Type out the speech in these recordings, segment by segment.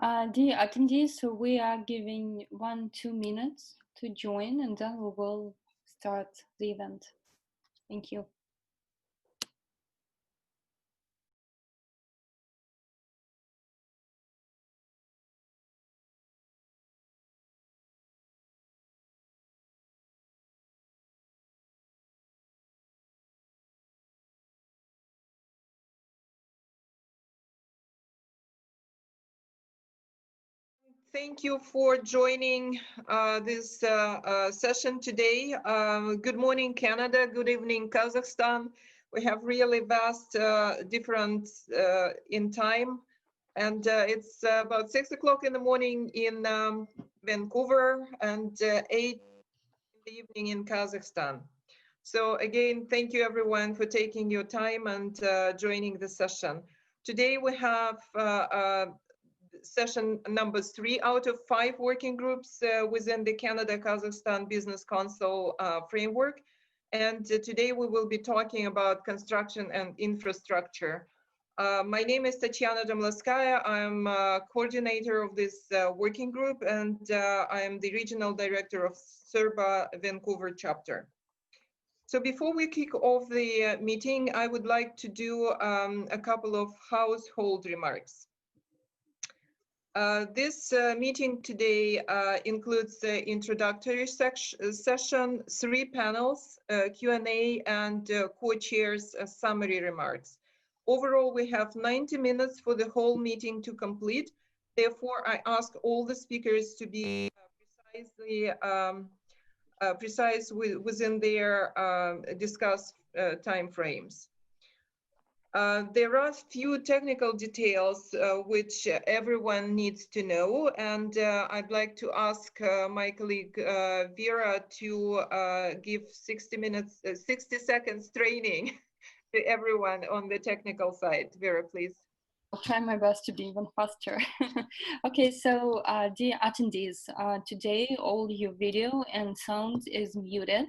Dear attendees, so we are giving 1-2 minutes to join and then we will start the event. Thank you. Thank you for joining this session today. Good morning, Canada. Good evening, Kazakhstan. We have really vast difference in time. And it's about 6 o'clock in the morning in Vancouver and 8 in the evening in Kazakhstan. So again, thank you everyone for taking your time and joining the session. Today we have session number 3 out of 5 working groups within the Canada-Kazakhstan Business Council framework. And today we will be talking about construction and infrastructure. My name is Tatiana Domilovskaya. I'm coordinator of this working group, and I am the regional director of CERBA-Vancouver chapter. So before we kick off the meeting, I would like to do a couple of household remarks. This meeting today includes the introductory session, 3 panels, Q&A, and co-chairs summary remarks. Overall, we have 90 minutes for the whole meeting to complete. Therefore, I ask all the speakers to be precise within their discussed time frames. There are few technical details which everyone needs to know, and I'd like to ask my colleague Vera to give 60 seconds training to everyone on the technical side. Vera, please. I'll try my best to be even faster. Okay, so dear attendees, today all your video and sound is muted.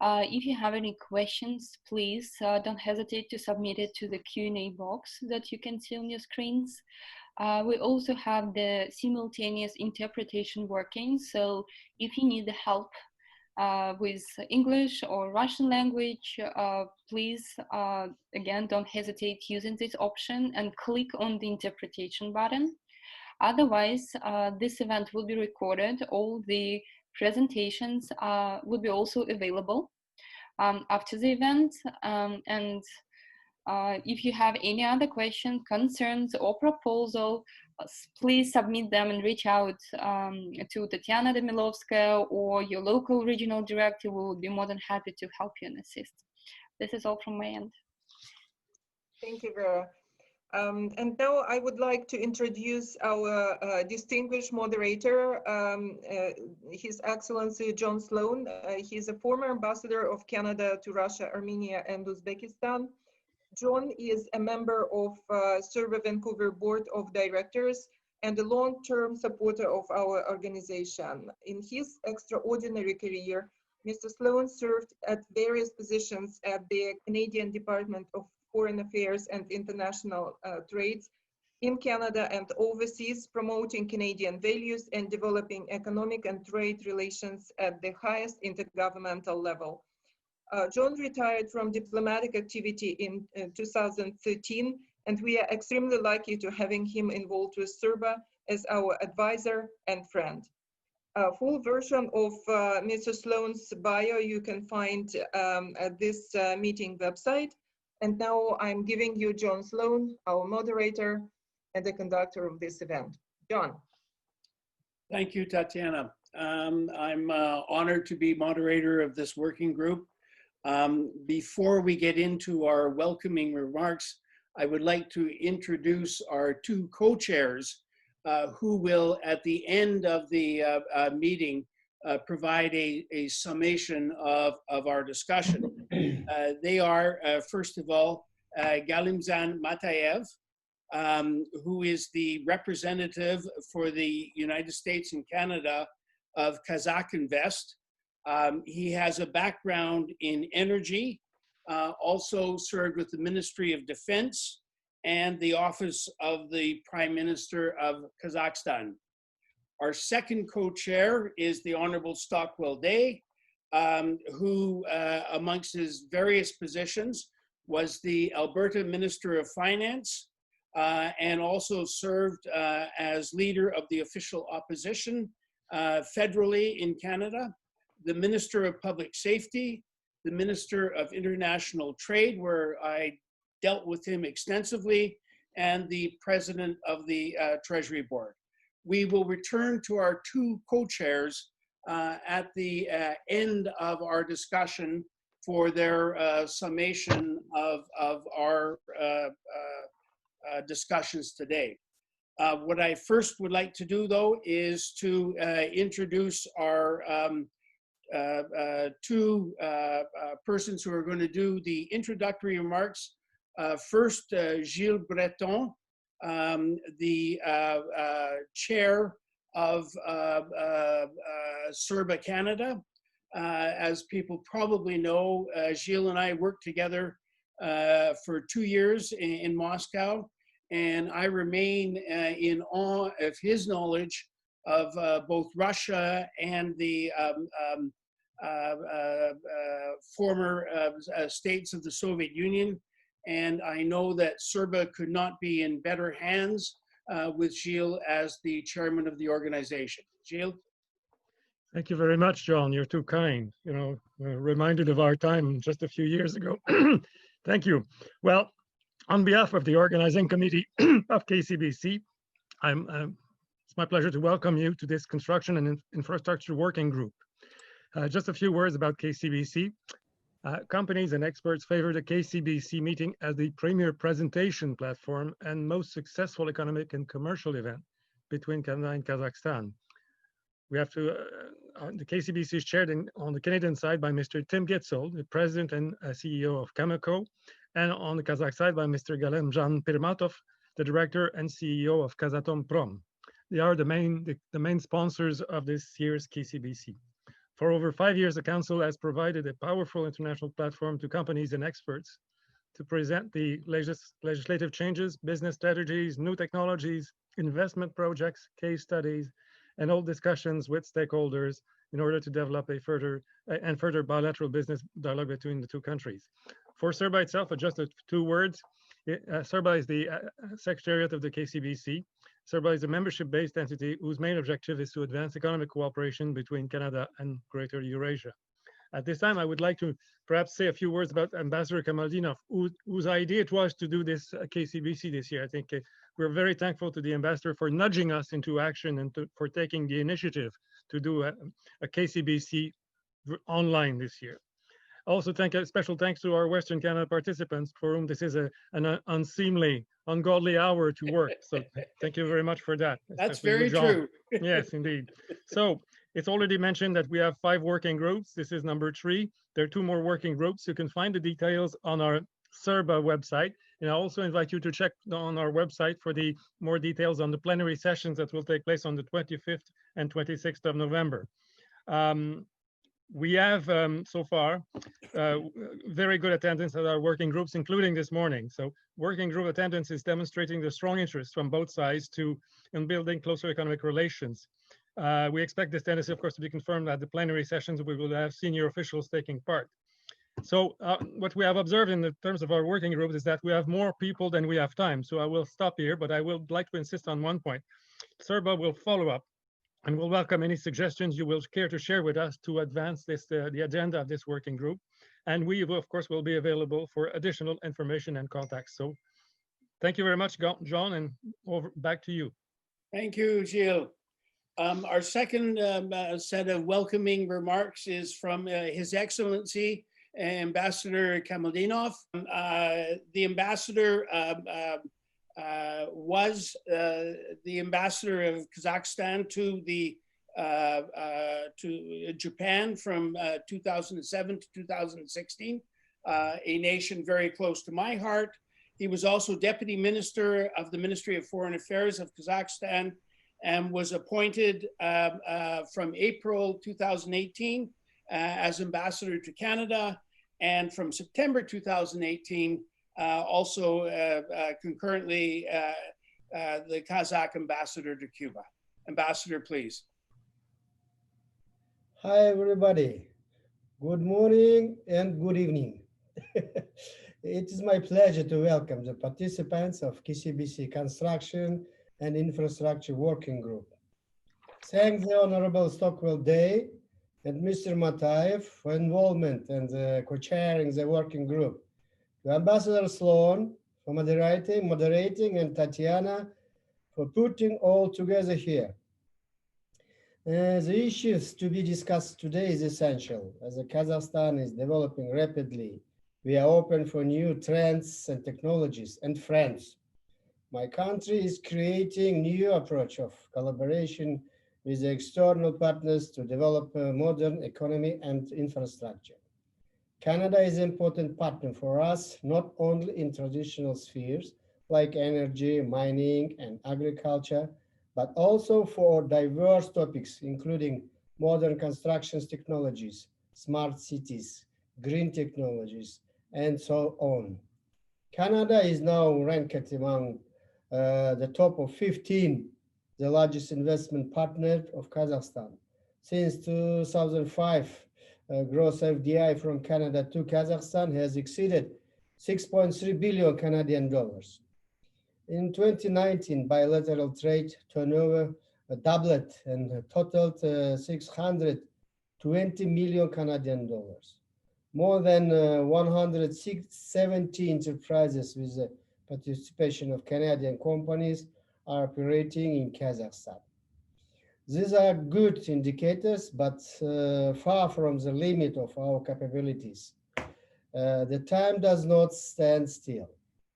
If you have any questions, please don't hesitate to submit it to the Q&A box that you can see on your screens. We also have the simultaneous interpretation working, so if you need the help with English or Russian language, please, again, don't hesitate using this option and click on the interpretation button. Otherwise, this event will be recorded. All the presentations will be also available after the event. And if you have any other questions, concerns, or proposal, please submit them and reach out to Tatiana Domilovskaya or your local regional director. We will be more than happy to help you and assist. This is all from my end. Thank you, Vera. And now I would like to introduce our distinguished moderator, His Excellency John Sloan. He's a former ambassador of Canada to Russia, Armenia, and Uzbekistan. John is a member of CERBA-Vancouver Board of Directors and a long-term supporter of our organization. In his extraordinary career, Mr. Sloan served at various positions at the Canadian Department of Foreign Affairs and International Trades in Canada and overseas, promoting Canadian values and developing economic and trade relations at the highest intergovernmental level. John retired from diplomatic activity in 2013, and we are extremely lucky to having him involved with CERBA as our advisor and friend. A full version of Mr. Sloan's bio you can find at this meeting website. And now I'm giving you John Sloan, our moderator and the conductor of this event. John. Thank you, Tatiana. I'm honored to be moderator of this working group. Before we get into our welcoming remarks, I would like to introduce our 2 co-chairs who will, at the end of the meeting, provide a summation of our discussion. They are, first of all, Galimzan Matayev, who is the representative for the United States and Canada of Kazakh Invest. He has a background in energy, also served with the Ministry of Defense and the Office of the Prime Minister of Kazakhstan. Our second co-chair is the Honorable Stockwell Day, who amongst his various positions was the Alberta Minister of Finance and also served as leader of the official opposition federally in Canada, the Minister of Public Safety, the Minister of International Trade, where I dealt with him extensively, and the President of the Treasury Board. We will return to our two co-chairs at the end of our discussion for their summation of our discussions today. What I first would like to do, though, is to introduce our two persons who are going to do the introductory remarks. First, Gilles Breton, the chair of CERBA Canada. As people probably know, Gilles and I worked together for 2 years in Moscow, and I remain in awe of his knowledge of both Russia and the former states of the Soviet Union. And I know that CERBA could not be in better hands with Gilles as the chairman of the organization. Gilles? Thank you very much, John. You're too kind. You know, reminded of our time just a few years ago. Thank you. Well, on behalf of the organizing committee of KCBC, it's my pleasure to welcome you to this Construction and Infrastructure Working Group. Just a few words about KCBC. Companies and experts favor the KCBC meeting as the premier presentation platform and most successful economic and commercial event between Canada and Kazakhstan. We have to, the KCBC is chaired on the Canadian side by Mr. Tim Gitzel, the president and CEO of Cameco, and on the Kazakh side by Mr. Galemjan Pirmatov, the director and CEO of Kazatomprom. They are the main sponsors of this year's KCBC. For over 5 years, the Council has provided a powerful international platform to companies and experts to present the legislative changes, business strategies, new technologies, investment projects, case studies, and all discussions with stakeholders in order to develop a further bilateral business dialogue between the two countries. For CERBA itself, just 2 words. CERBA is the secretariat of the KCBC. CERBA is a membership-based entity whose main objective is to advance economic cooperation between Canada and Greater Eurasia. At this time, I would like to perhaps say a few words about Ambassador Kamaldinov, whose idea it was to do this KCBC this year. I think we're very thankful to the ambassador for nudging us into action and for taking the initiative to do a KCBC online this year. Also, special thanks to our Western Canada participants for whom this is an unseemly, ungodly hour to work. So thank you very much for that. That's very true. Yes, indeed. So it's already mentioned that we have 5 working groups. This is number 3. There are 2 more working groups. You can find the details on our CERBA website. And I also invite you to check on our website for the more details on the plenary sessions that will take place on the 25th and 26th of November. We have so far very good attendance at our working groups, including this morning. So working group attendance is demonstrating the strong interest from both sides in building closer economic relations. We expect this tendency, of course, to be confirmed at the plenary sessions. We will have senior officials taking part. So what we have observed in the terms of our working groups is that we have more people than we have time. So I will stop here, but I would like to insist on one point. CERBA will follow up and we'll welcome any suggestions you will care to share with us to advance the agenda of this working group. And we, of course, will be available for additional information and contacts. So thank you very much, John, and back to you. Thank you, Gilles. Our second set of welcoming remarks is from His Excellency, Ambassador Kamaldinov. The ambassador was the ambassador of Kazakhstan to Japan from 2007 to 2016, a nation very close to my heart. He was also Deputy Minister of the Ministry of Foreign Affairs of Kazakhstan and was appointed from April 2018 as ambassador to Canada, and from September 2018 also concurrently the Kazakh ambassador to Cuba. Ambassador, please. Hi, everybody. Good morning and good evening. It is my pleasure to welcome the participants of KCBC Construction and Infrastructure Working Group. Thank the Honorable Stockwell Day and Mr. Mataev for involvement and co-chairing the working group, to Ambassador Sloan for moderating, and Tatiana for putting all together here. The issues to be discussed today is essential. As Kazakhstan is developing rapidly, we are open for new trends and technologies and friends. My country is creating new approach of collaboration with the external partners to develop a modern economy and infrastructure. Canada is an important partner for us, not only in traditional spheres like energy, mining, and agriculture, but also for diverse topics, including modern construction technologies, smart cities, green technologies, and so on. Canada is now ranked among the top of 15, the largest investment partner of Kazakhstan. Since 2005, gross FDI from Canada to Kazakhstan has exceeded 6.3 billion Canadian dollars. In 2019, bilateral trade turnover doubled and totaled 620 million Canadian dollars. More than 170 enterprises with the participation of Canadian companies are operating in Kazakhstan. These are good indicators, but far from the limit of our capabilities. The time does not stand still.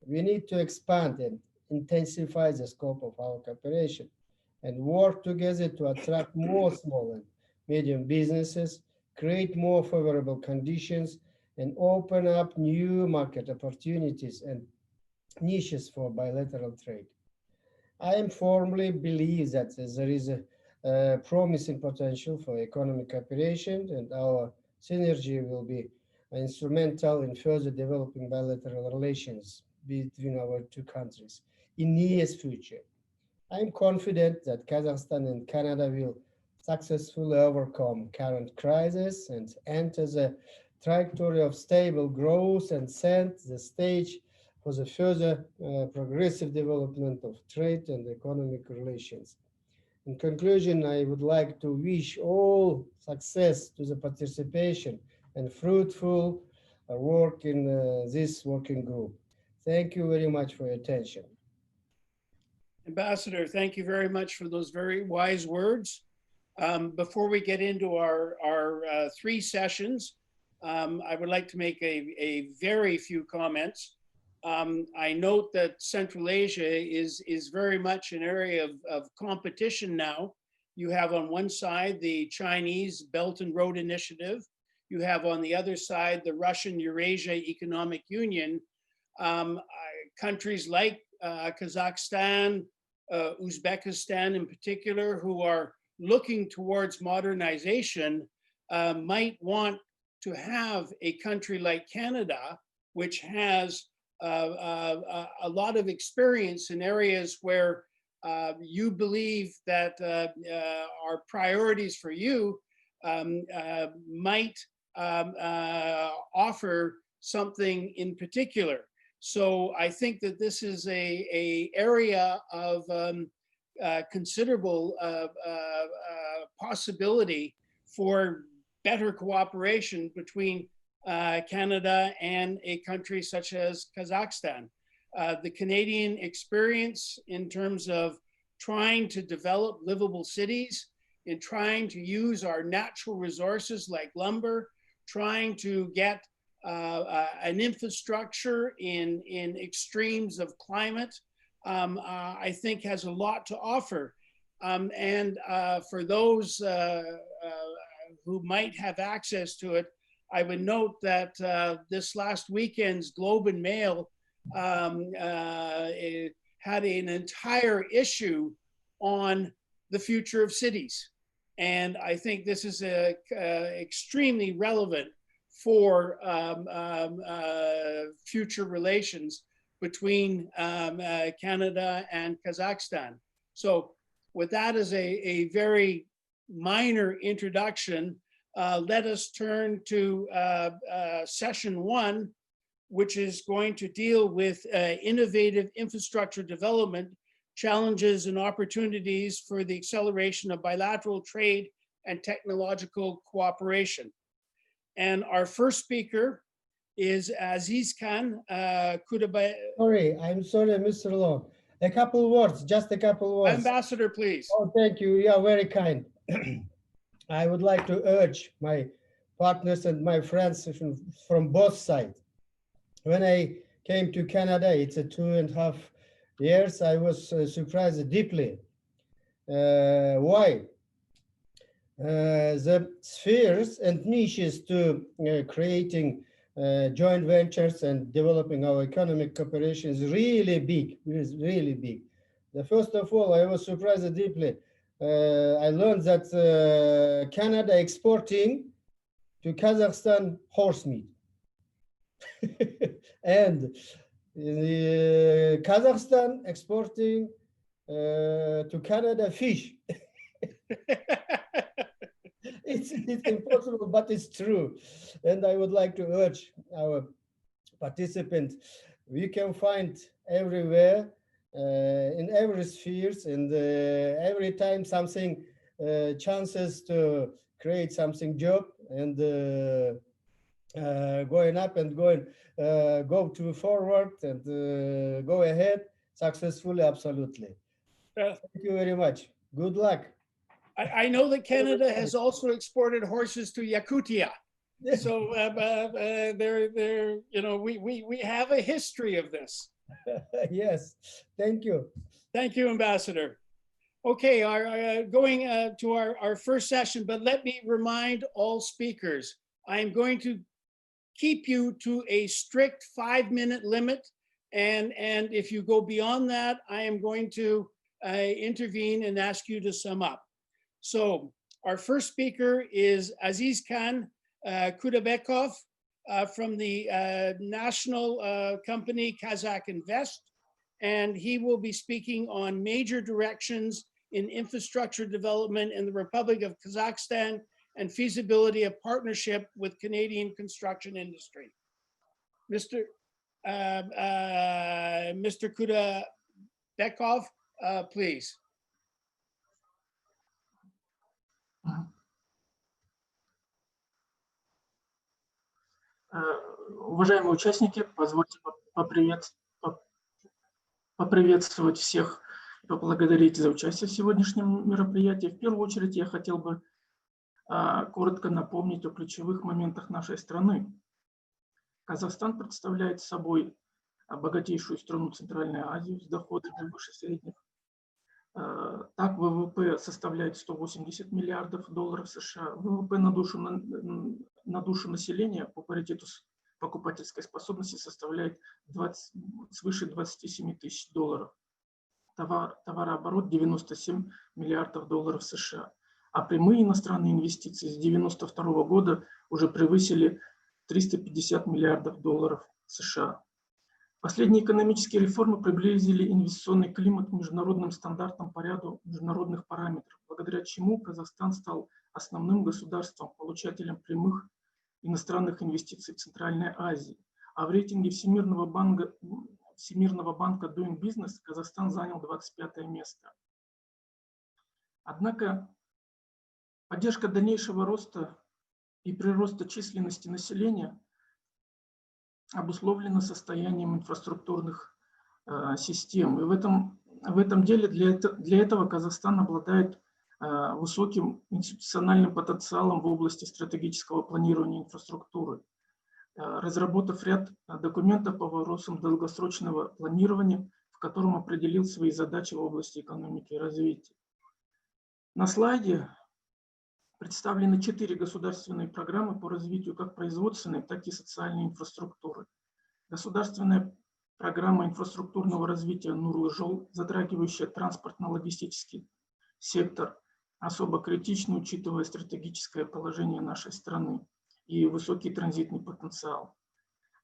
We need to expand and intensify the scope of our cooperation and work together to attract more small and medium businesses, create more favorable conditions, and open up new market opportunities and niches for bilateral trade. I firmly believe that there is a promising potential for economic cooperation, and our synergy will be instrumental in further developing bilateral relations between our two countries in near future. I am confident that Kazakhstan and Canada will successfully overcome current crisis and enter the trajectory of stable growth and set the stage for the further progressive development of trade and economic relations. In conclusion, I would like to wish all success to the participation and fruitful work in this working group. Thank you very much for your attention. Ambassador, thank you very much for those very wise words. Before we get into our three sessions, I would like to make a very few comments. I note that Central Asia is very much an area of competition now. You have on one side the Chinese Belt and Road Initiative. You have on the other side the Russian Eurasia Economic Union. Countries like Kazakhstan, Uzbekistan in particular, who are looking towards modernization, might want to have a country like Canada, which has a lot of experience in areas where you believe that are priorities for you, might offer something in particular. So I think that this is a area of considerable possibility for better cooperation between Canada and a country such as Kazakhstan. The Canadian experience in terms of trying to develop livable cities, in trying to use our natural resources like lumber, trying to get an infrastructure in extremes of climate, I think has a lot to offer. And for those who might have access to it, I would note that this last weekend's Globe and Mail had an entire issue on the future of cities. And I think this is extremely relevant for future relations between Canada and Kazakhstan. So with that as a very minor introduction, let us turn to session 1, which is going to deal with innovative infrastructure development, challenges and opportunities for the acceleration of bilateral trade and technological cooperation. And our first speaker is Azizkhan Kudabekov. Sorry, I'm sorry, Mr. Long. A couple words, just a couple words. Ambassador, please. Oh, thank you. You are very kind. I would like to urge my partners and my friends from both sides. When I came to Canada, it's a 2.5 years, I was surprised deeply. Why? The spheres and niches to creating joint ventures and developing our economic cooperation is really big, really big. First of all, I was surprised deeply. I learned that Canada exporting to Kazakhstan horse meat. And Kazakhstan exporting to Canada fish. It's impossible, but it's true. And I would like to urge our participants, we can find everywhere, in every spheres, and every time something, chances to create something job and going up and going, go to forward and go ahead successfully, absolutely. Thank you very much. Good luck. I know that Canada has also exported horses to Yakutia. So you know, we have a history of this. Yes, thank you. Thank you, Ambassador. Okay, going to our first session, but let me remind all speakers, I am going to keep you to a strict 5-minute limit. And if you go beyond that, I am going to intervene and ask you to sum up. So our first speaker is Azizkhan Kudabekov from the national company Kazakh Invest. And he will be speaking on major directions in infrastructure development in the Republic of Kazakhstan and feasibility of partnership with Canadian construction industry. Mr. Kudabekov, please. Уважаемые участники, позвольте поприветствовать всех и поблагодарить за участие в сегодняшнем мероприятии. В первую очередь я хотел бы коротко напомнить о ключевых моментах нашей страны. Казахстан представляет собой богатейшую страну Центральной Азии с доходами выше средних. Так, ВВП составляет 180 миллиардов долларов США. ВВП на душу населения по паритету с покупательской способности составляет свыше 27 тысяч долларов. Товарооборот 97 миллиардов долларов США. А прямые иностранные инвестиции с 1992 года уже превысили 350 миллиардов долларов США. Последние экономические реформы приблизили инвестиционный климат к международным стандартам по ряду международных параметров, благодаря чему Казахстан стал основным государством, получателем прямых иностранных инвестиций в Центральной Азии. А в рейтинге Всемирного банка Doing Business Казахстан занял 25 место. Однако поддержка дальнейшего роста и прироста численности населения обусловлено состоянием инфраструктурных систем. И в этом деле для этого Казахстан обладает высоким институциональным потенциалом в области стратегического планирования инфраструктуры, разработав ряд документов по вопросам долгосрочного планирования, в котором определил свои задачи в области экономики и развития. На слайде представлены 4 государственные программы по развитию как производственной, так и социальной инфраструктуры. Государственная программа инфраструктурного развития Нурлы-Жол, затрагивающая транспортно-логистический сектор, особо критично, учитывая стратегическое положение нашей страны. и высокий транзитный потенциал.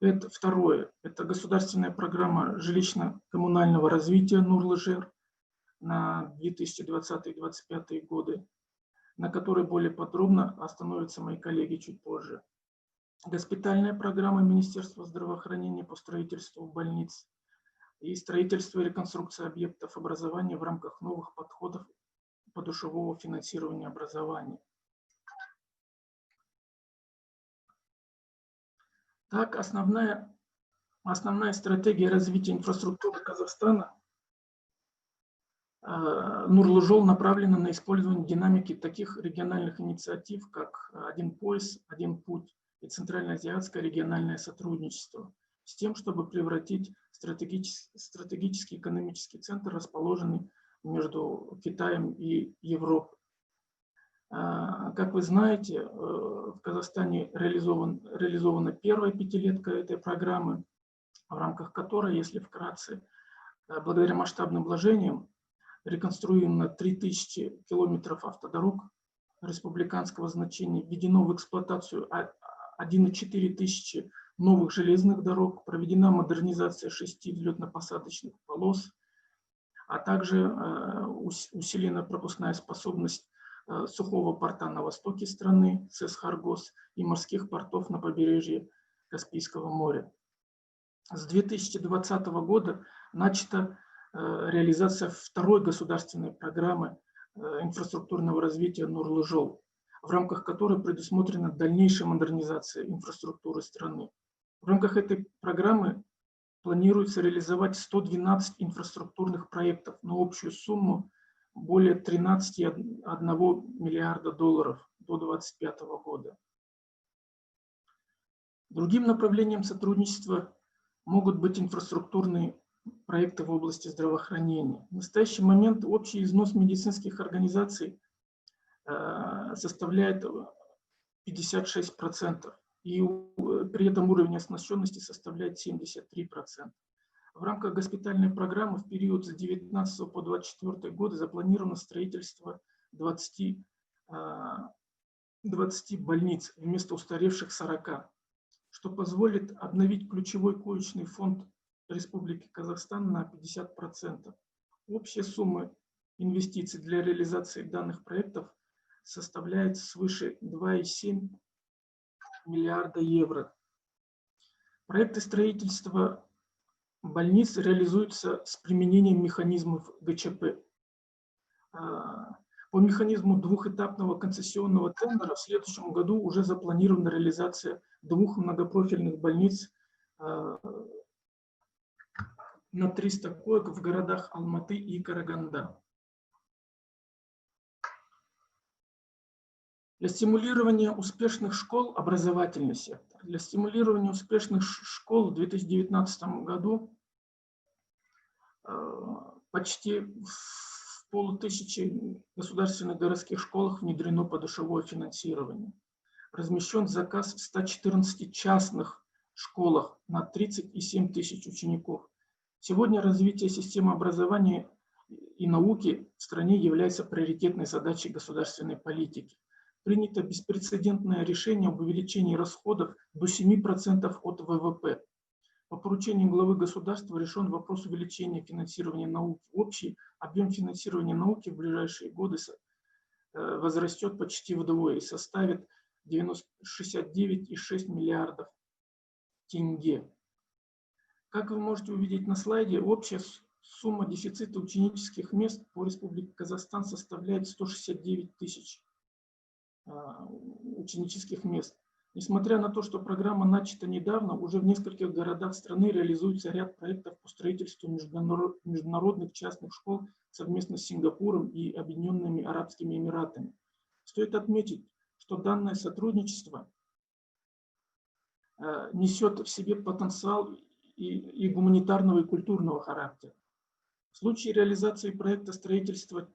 Это второе. Это государственная программа жилищно-коммунального развития Нурлы-Жер на 2020-2025 годы, на которой более подробно остановятся мои коллеги чуть позже. Госпитальная программа Министерства здравоохранения по строительству больниц и строительство и реконструкция объектов образования в рамках новых подходов подушевого финансирования образования. Так, основная стратегия развития инфраструктуры Казахстана Нурлы-Жол направлена на использование динамики таких региональных инициатив, как «Один пояс, один путь» и Центральноазиатское региональное сотрудничество, с тем, чтобы превратить стратегический экономический центр, расположенный между Китаем и Европой. Как вы знаете, в Казахстане реализована первая пятилетка этой программы, в рамках которой, если вкратце, благодаря масштабным вложениям, реконструировано 3000 километров автодорог республиканского значения, введено в эксплуатацию 1,4 тысячи новых железных дорог, проведена модернизация 6 взлетно-посадочных полос, а также усилена пропускная способность сухого порта на востоке страны, СЭС-Харгос, и морских портов на побережье Каспийского моря. С 2020 года начата реализация второй государственной программы инфраструктурного развития Нурлы-Жол, в рамках которой предусмотрена дальнейшая модернизация инфраструктуры страны. В рамках этой программы планируется реализовать 112 инфраструктурных проектов на общую сумму более 13,1 миллиарда долларов до 2025 года. Другим направлением сотрудничества могут быть инфраструктурные проекты в области здравоохранения. В настоящий момент общий износ медицинских организаций составляет 56%, и при этом уровень оснащенности составляет 73%. В рамках госпитальной программы в период с 2019 по 2024 годы запланировано строительство 20 больниц вместо устаревших 40, что позволит обновить ключевой коечный фонд Республики Казахстан на 50%. Общая сумма инвестиций для реализации данных проектов составляет свыше 2,7 миллиарда евро. Проекты строительства больниц реализуются с применением механизмов ГЧП. По механизму двухэтапного концессионного тендера в следующем году уже запланирована реализация 2 многопрофильных больниц на 300 коек в городах Алматы и Караганда. Для стимулирования успешных школ, образовательный сектор, для стимулирования успешных школ в 2019 году почти в 500 государственных городских школах внедрено подушевое финансирование. Размещен заказ в 114 частных школах на 37 тысяч учеников. Сегодня развитие системы образования и науки в стране является приоритетной задачей государственной политики. Принято беспрецедентное решение об увеличении расходов до 7% от ВВП. По поручению главы государства решен вопрос увеличения финансирования науки. Общий объем финансирования науки в ближайшие годы возрастет почти вдвое и составит 69,6 миллиардов тенге. Как вы можете увидеть на слайде, общая сумма дефицита ученических мест по Республике Казахстан составляет 169 тысяч ученических мест. Несмотря на то, что программа начата недавно, уже в нескольких городах страны реализуется ряд проектов по строительству международных частных школ совместно с Сингапуром и Объединенными Арабскими Эмиратами. Стоит отметить, что данное сотрудничество несет в себе потенциал и гуманитарного и культурного характера. В случае реализации проекта строительства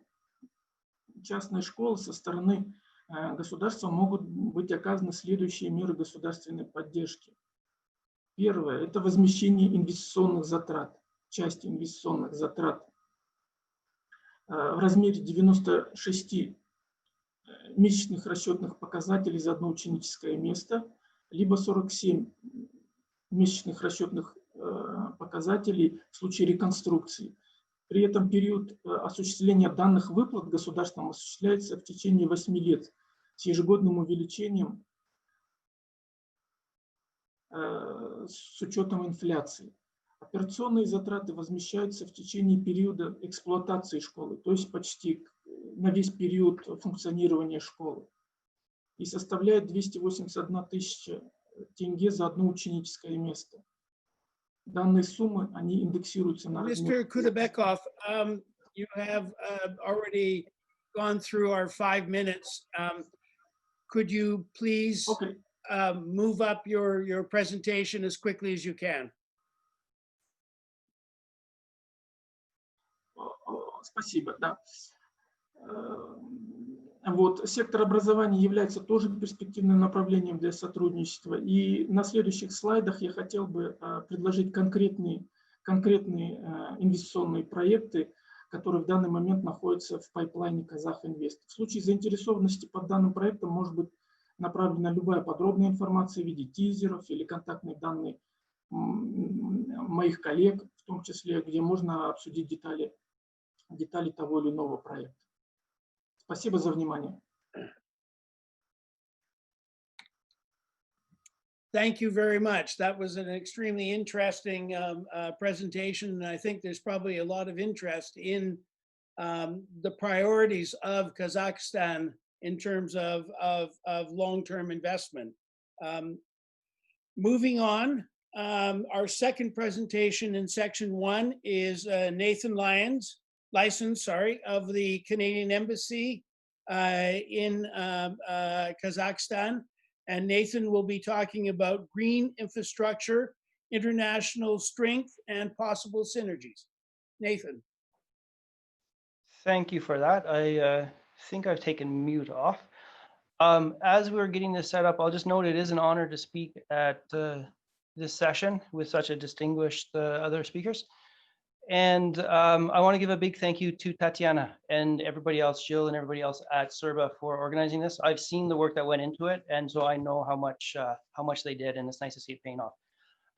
частной школы со стороны государства могут быть оказаны следующие меры государственной поддержки. Первое – это возмещение инвестиционных затрат, части инвестиционных затрат в размере 96 месячных расчетных показателей за одно ученическое место, либо 47 месячных расчетных показателей в случае реконструкции. При этом период осуществления данных выплат государством осуществляется в течение 8 лет с ежегодным увеличением с учетом инфляции. Операционные затраты возмещаются в течение периода эксплуатации школы, то есть почти на весь период функционирования школы, и составляет 281 тысяча тенге за одно ученическое место. Данные суммы, они индексируются на размер. Mr. Kudabekov, you have already gone through our 5 minutes. Could you please move up your presentation as quickly as you can? Спасибо, да. Вот, сектор образования является тоже перспективным направлением для сотрудничества. И на следующих слайдах я хотел бы предложить конкретные инвестиционные проекты, которые в данный момент находятся в пайплайне Казах Инвест. В случае заинтересованности по данным проектам может быть направлена любая подробная информация в виде тизеров или контактные данные моих коллег, в том числе, где можно обсудить детали того или иного проекта. Спасибо за внимание. Thank you very much. That was an extremely interesting presentation. And I think there's probably a lot of interest in the priorities of Kazakhstan in terms of long-term investment. Moving on, our second presentation in section 1 is Nathan Lysons, of the Canadian Embassy in Kazakhstan. And Nathan will be talking about green infrastructure, international strength, and possible synergies. Nathan. Thank you for that. I think I've taken mute off. As we're getting this set up, I'll just note it is an honor to speak at this session with such a distinguished other speakers. And I want to give a big thank you to Tatiana and everybody else, Gilles and everybody else at CERBA for organizing this. I've seen the work that went into it, and so I know how much they did, and it's nice to see it paying off.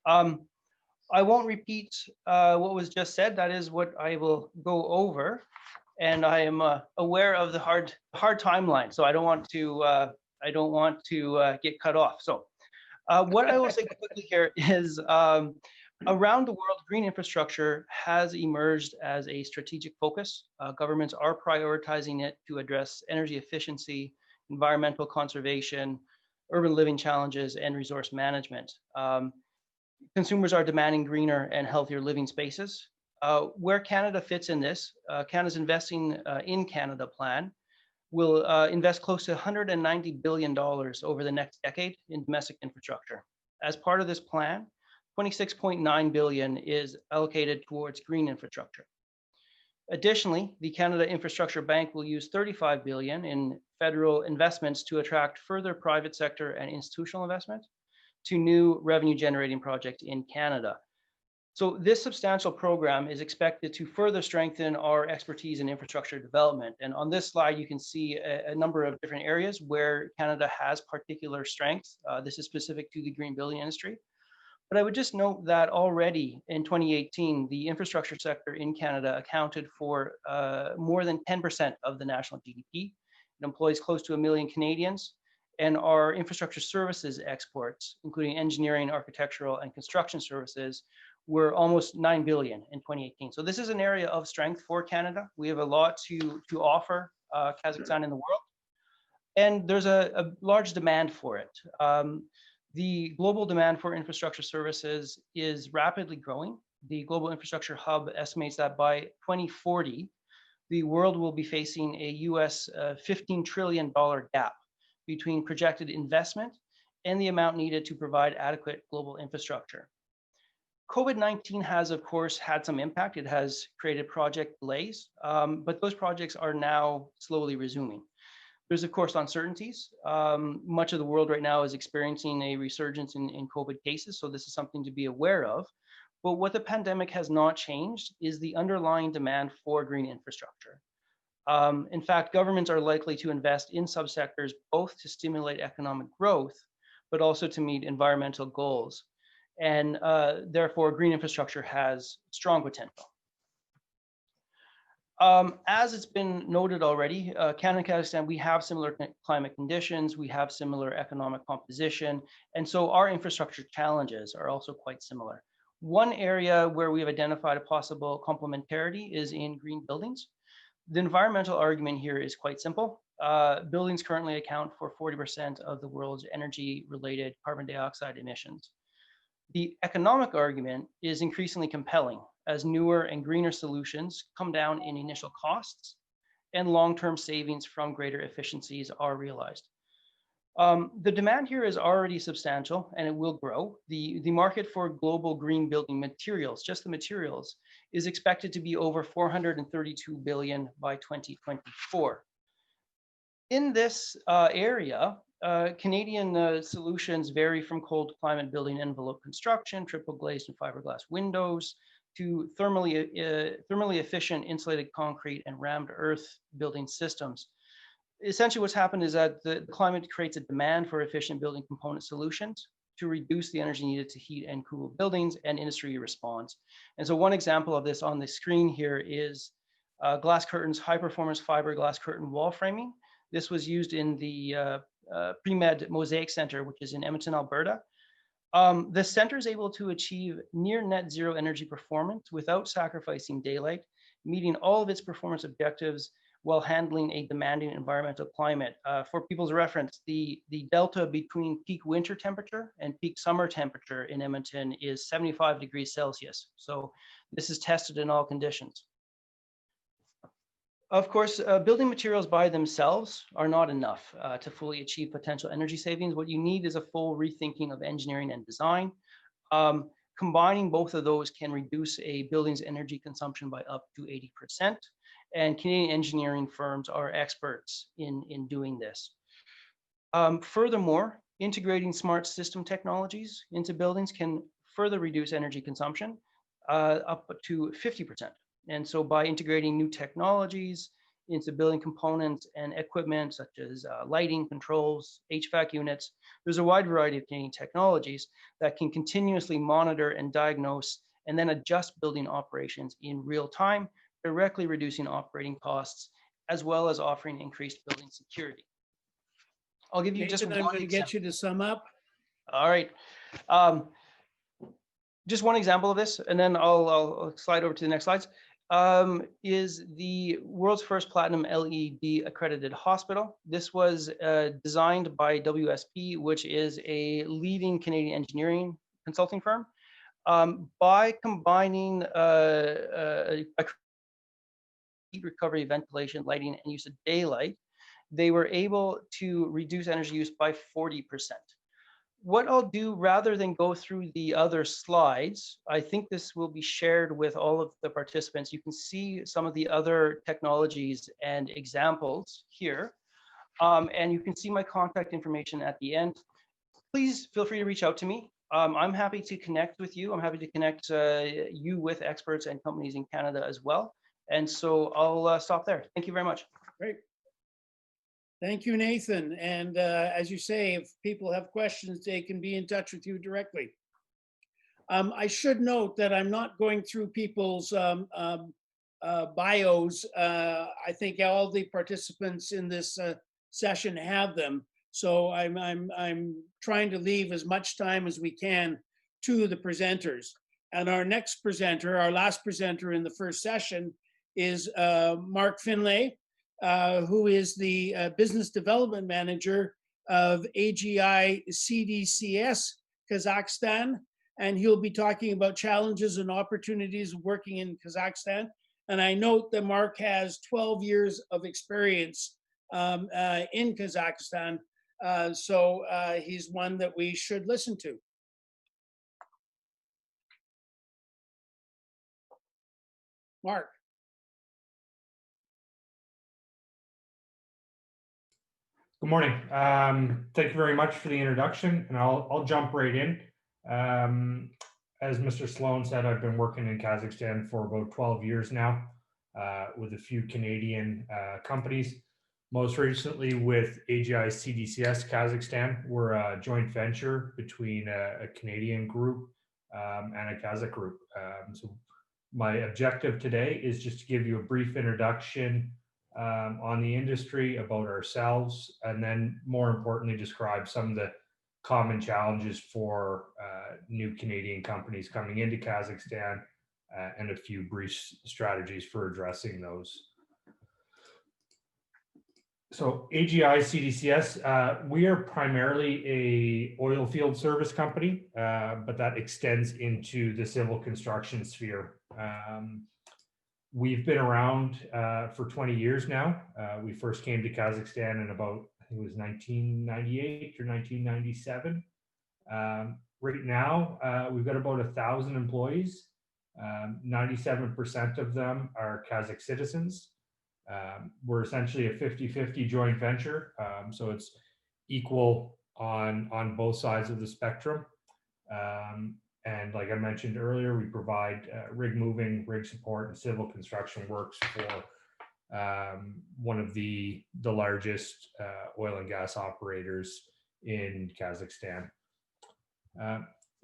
I won't repeat what was just said. That is what I will go over, and I am aware of the hard timeline, so I don't want to get cut off. So what I will say quickly here is. Around the world, green infrastructure has emerged as a strategic focus. Governments are prioritizing it to address energy efficiency, environmental conservation, urban living challenges, and resource management. Consumers are demanding greener and healthier living spaces. Where Canada fits in this, Canada's Investing in Canada plan will invest close to $190 billion over the next decade in domestic infrastructure. As part of this plan, $26.9 billion is allocated towards green infrastructure. Additionally, the Canada Infrastructure Bank will use $35 billion in federal investments to attract further private sector and institutional investment to new revenue generating projects in Canada. So this substantial program is expected to further strengthen our expertise in infrastructure development. And on this slide, you can see a number of different areas where Canada has particular strengths. This is specific to the green building industry. But I would just note that already in 2018, the infrastructure sector in Canada accounted for more than 10% of the national GDP. It employs close to 1 million Canadians, and our infrastructure services exports, including engineering, architectural, and construction services, were almost 9 billion in 2018. So this is an area of strength for Canada. We have a lot to offer Kazakhstan in the world, and there's a large demand for it. The global demand for infrastructure services is rapidly growing. The Global Infrastructure Hub estimates that by 2040, the world will be facing a US $15 trillion gap between projected investment and the amount needed to provide adequate global infrastructure. COVID-19 has, of course, had some impact. It has created project delays, but those projects are now slowly resuming. There's, of course, uncertainties. Much of the world right now is experiencing a resurgence in COVID cases, so this is something to be aware of. But what the pandemic has not changed is the underlying demand for green infrastructure. In fact, governments are likely to invest in subsectors both to stimulate economic growth, but also to meet environmental goals. And therefore, green infrastructure has strong potential. As it's been noted already, Canada and Kazakhstan, we have similar climate conditions, we have similar economic composition, and so our infrastructure challenges are also quite similar. One area where we have identified a possible complementarity is in green buildings. The environmental argument here is quite simple. Buildings currently account for 40% of the world's energy-related carbon dioxide emissions. The economic argument is increasingly compelling as newer and greener solutions come down in initial costs and long-term savings from greater efficiencies are realized. The demand here is already substantial and it will grow. The market for global green building materials, just the materials, is expected to be over 432 billion by 2024. In this area, Canadian solutions vary from cold climate building envelope construction, triple glazed and fiberglass windows, to thermally efficient insulated concrete and rammed earth building systems. Essentially what's happened is that the climate creates a demand for efficient building component solutions to reduce the energy needed to heat and cool buildings, and industry responds. And so one example of this on the screen here is Glass Curtain's high performance fiberglass curtain wall framing. This was used in the Pre-Med Mosaic Center, which is in Edmonton, Alberta. The center is able to achieve near net zero energy performance without sacrificing daylight, meeting all of its performance objectives while handling a demanding environmental climate. For people's reference, the delta between peak winter temperature and peak summer temperature in Edmonton is 75 degrees Celsius. So this is tested in all conditions. Of course, building materials by themselves are not enough to fully achieve potential energy savings. What you need is a full rethinking of engineering and design. Combining both of those can reduce a building's energy consumption by up to 80%. And Canadian engineering firms are experts in doing this. Furthermore, integrating smart system technologies into buildings can further reduce energy consumption up to 50%. And so by integrating new technologies into building components and equipment such as lighting, controls, HVAC units, there's a wide variety of Canadian technologies that can continuously monitor and diagnose and then adjust building operations in real time, directly reducing operating costs, as well as offering increased building security. I'll give you Nathan, just one I'm going to get you to sum up. All right. Just one example of this, and then I'll slide over to the next slides. Is the world's first platinum LED accredited hospital. This was designed by WSP, which is a leading Canadian engineering consulting firm. By combining heat recovery, ventilation, lighting, and use of daylight, they were able to reduce energy use by 40%. What I'll do, rather than go through the other slides, I think this will be shared with all of the participants. You can see some of the other technologies and examples here. And you can see my contact information at the end. Please feel free to reach out to me. I'm happy to connect with you. I'm happy to connect you with experts and companies in Canada as well. And so I'll stop there. Thank you very much. Great. Thank you, Nathan. And as you say, if people have questions, they can be in touch with you directly. I should note that I'm not going through people's bios. I think all the participants in this session have them. So I'm trying to leave as much time as we can to the presenters. And our next presenter, our last presenter in the first session, is Mark Findlay, who is the Business Development Manager of AGI-CDCS, Kazakhstan. And he'll be talking about challenges and opportunities working in Kazakhstan. And I note that Mark has 12 years of experience in Kazakhstan. So he's one that we should listen to. Mark. Good morning. Thank you very much for the introduction, and I'll jump right in. As Mr. Sloan said, I've been working in Kazakhstan for about 12 years now. with a few Canadian companies. Most recently with AGI-CDCS Kazakhstan. We're a joint venture between a Canadian group and a Kazakh group. So my objective today is just to give you a brief introduction on the industry, about ourselves, and then more importantly, describe some of the common challenges for new Canadian companies coming into Kazakhstan and a few brief strategies for addressing those. So AGI-CDCS, we are primarily a oil field service company, but that extends into the civil construction sphere. We've been around for 20 years now. We first came to Kazakhstan in about, I think it was 1998 or 1997. Right now, we've got about 1,000 employees. 97% of them are Kazakh citizens. We're essentially a 50-50 joint venture, so it's equal on both sides of the spectrum. And like I mentioned earlier, we provide rig moving, rig support, and civil construction works for one of the largest oil and gas operators in Kazakhstan.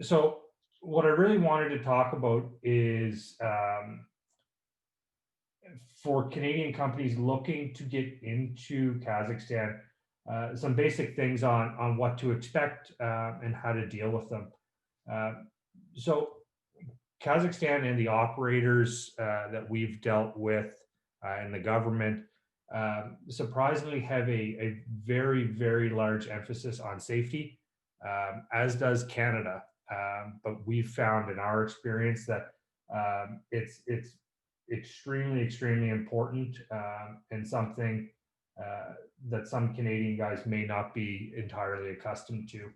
So what I really wanted to talk about is for Canadian companies looking to get into Kazakhstan, some basic things on what to expect and how to deal with them. So Kazakhstan and the operators that we've dealt with and the government surprisingly have a very, very large emphasis on safety, as does Canada. But we've found in our experience that it's extremely important and something that some Canadian guys may not be entirely accustomed to.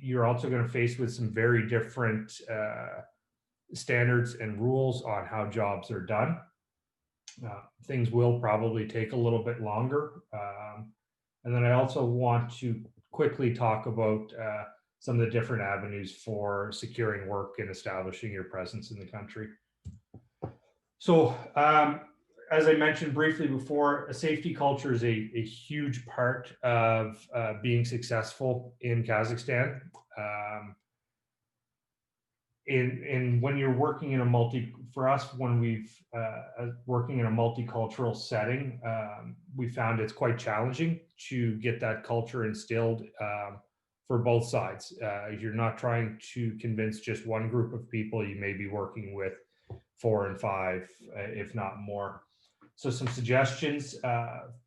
You're also going to face with some very different standards and rules on how jobs are done. Things will probably take a little bit longer. And then I also want to quickly talk about some of the different avenues for securing work and establishing your presence in the country. So, as I mentioned briefly before, a safety culture is a huge part of being successful in Kazakhstan. When you're working in a for us, when we've working in a multicultural setting, we found it's quite challenging to get that culture instilled for both sides. You're not trying to convince just one group of people. You may be working with 4 and 5, if not more. So some suggestions,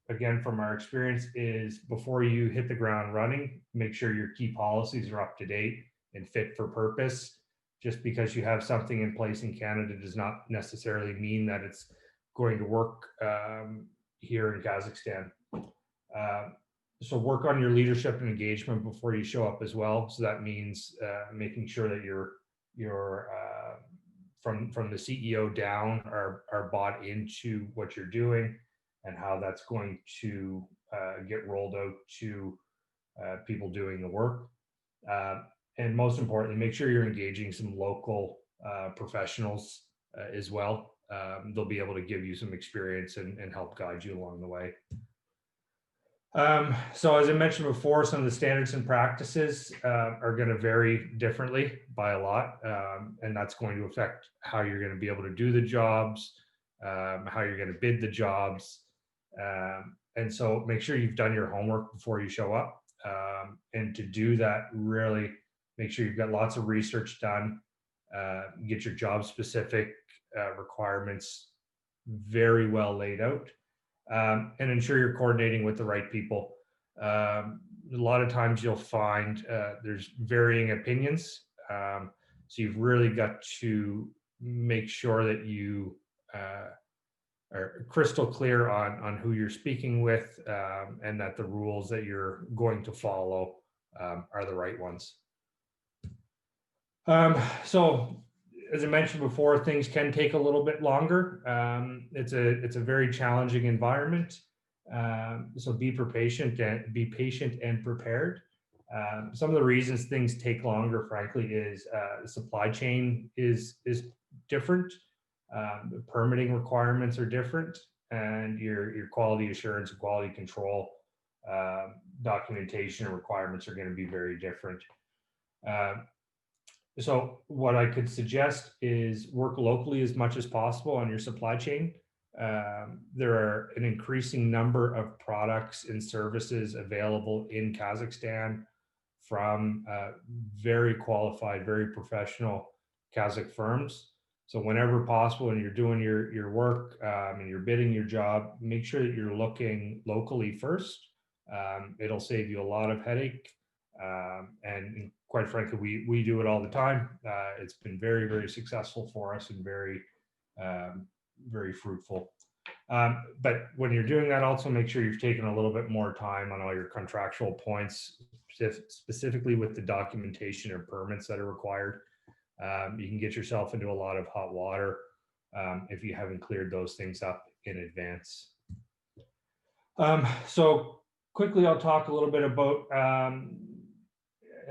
again, from our experience is before you hit the ground running, make sure your key policies are up to date and fit for purpose. Just because you have something in place in Canada does not necessarily mean that it's going to work here in Kazakhstan. So work on your leadership and engagement before you show up as well. So that means making sure that you're from the CEO down are bought into what you're doing and how that's going to get rolled out to people doing the work. And most importantly, make sure you're engaging some local professionals as well. They'll be able to give you some experience and help guide you along the way. So as I mentioned before, some of the standards and practices are going to vary differently by a lot, and that's going to affect how you're going to be able to do the jobs, how you're going to bid the jobs. And so make sure you've done your homework before you show up. And to do that, really make sure you've got lots of research done, get your job specific requirements very well laid out. And ensure you're coordinating with the right people. A lot of times you'll find there's varying opinions. So you've really got to make sure that you are crystal clear on who you're speaking with and that the rules that you're going to follow are the right ones. So as I mentioned before, things can take a little bit longer. It's a very challenging environment. So be patient and prepared. Some of the reasons things take longer, frankly, is the supply chain is different. The permitting requirements are different, and your quality assurance and quality control documentation requirements are going to be very different. So what I could suggest is work locally as much as possible on your supply chain. There are an increasing number of products and services available in Kazakhstan from very qualified, very professional Kazakh firms. So whenever possible, when you're doing your work and you're bidding your job, make sure that you're looking locally first. It'll save you a lot of headache. And quite frankly, we do it all the time. It's been very, very successful for us and very, very fruitful. But when you're doing that, also make sure you've taken a little bit more time on all your contractual points, specifically with the documentation or permits that are required. You can get yourself into a lot of hot water if you haven't cleared those things up in advance. So quickly, I'll talk a little bit about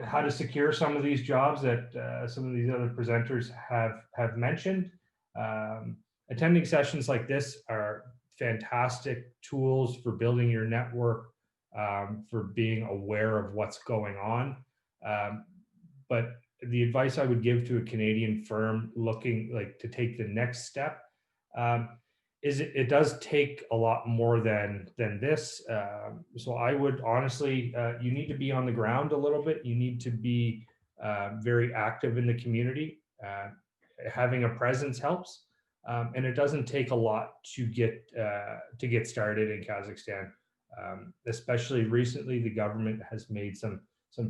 how to secure some of these jobs that some of these other presenters have mentioned. Attending sessions like this are fantastic tools for building your network, for being aware of what's going on. But the advice I would give to a Canadian firm looking to take the next step is it does take a lot more than this. So I would honestly, you need to be on the ground a little bit. You need to be very active in the community. Having a presence helps. And it doesn't take a lot to get started in Kazakhstan. Especially recently, the government has made some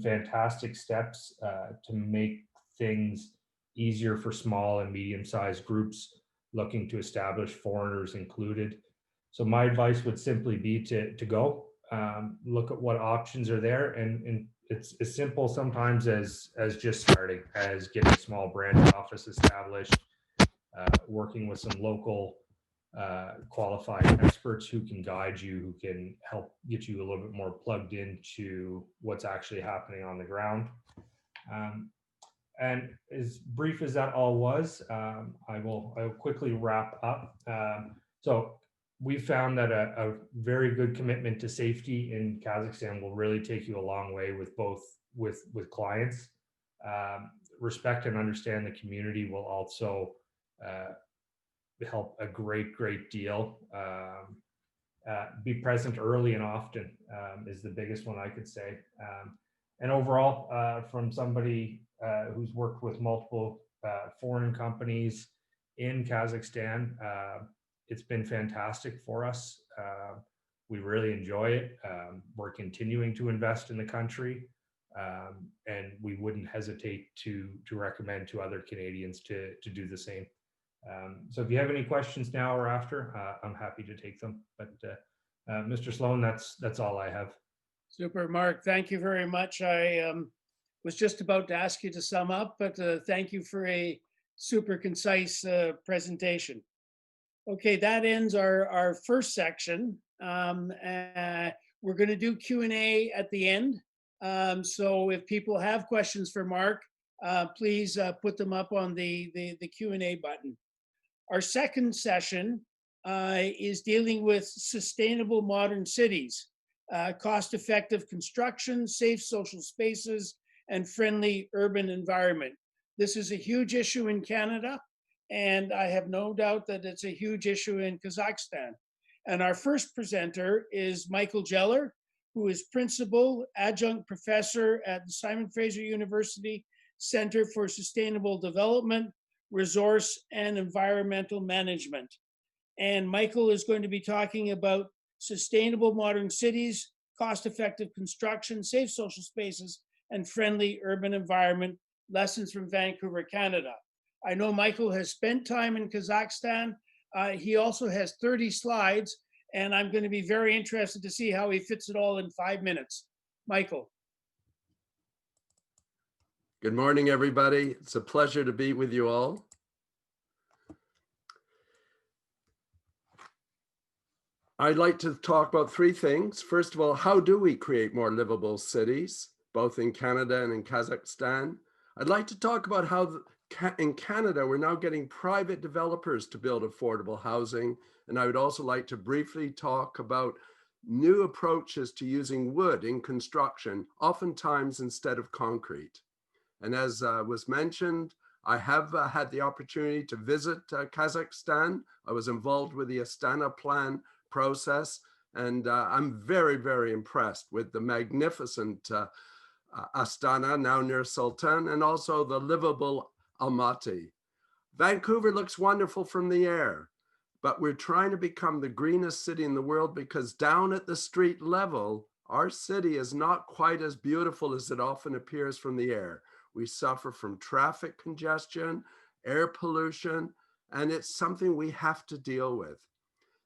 fantastic steps to make things easier for small and medium-sized groups looking to establish, foreigners included. So my advice would simply be to go, look at what options are there, and it's as simple sometimes as just starting, as getting a small branch office established, working with some local qualified experts who can guide you, who can help get you a little bit more plugged into what's actually happening on the ground. And as brief as that all was, I will quickly wrap up. So we found that a very good commitment to safety in Kazakhstan will really take you a long way with clients. Respect and understand the community will also help a great deal. Be present early and often is the biggest one I could say. And overall, from somebody who's worked with multiple foreign companies in Kazakhstan, it's been fantastic for us. We really enjoy it. We're continuing to invest in the country, and we wouldn't hesitate to recommend to other Canadians to do the same. So if you have any questions now or after, I'm happy to take them. But Mr. Sloan, that's all I have. Super, Mark. Thank you very much. I was just about to ask you to sum up, but thank you for a super concise presentation. Okay, that ends our first section. We're going to do Q&A at the end. So if people have questions for Mark, please put them up on the Q&A button. Our second session is dealing with sustainable modern cities, cost-effective construction, safe social spaces, and friendly urban environment. This is a huge issue in Canada, and I have no doubt that it's a huge issue in Kazakhstan. And our first presenter is Michael Gilles, who is Principal Adjunct Professor at the Simon Fraser University Center for Sustainable Development, Resource and Environmental Management. And Michael is going to be talking about sustainable modern cities, cost-effective construction, safe social spaces, and friendly urban environment, lessons from Vancouver, Canada. I know Michael has spent time in Kazakhstan. He also has 30 slides, and I'm going to be very interested to see how he fits it all in 5 minutes. Michael. Good morning, everybody. It's a pleasure to be with you all. I'd like to talk about three things. First of all, how do we create more livable cities, both in Canada and in Kazakhstan? I'd like to talk about how In Canada, we're now getting private developers to build affordable housing. And I would also like to briefly talk about new approaches to using wood in construction, oftentimes instead of concrete. And as was mentioned, I have had the opportunity to visit Kazakhstan. I was involved with the Astana plan process, and I'm very, very impressed with the magnificent Astana, now Nur-Sultan, and also the livable Almaty. Vancouver looks wonderful from the air, but we're trying to become the greenest city in the world because down at the street level, our city is not quite as beautiful as it often appears from the air. We suffer from traffic congestion, air pollution, and it's something we have to deal with.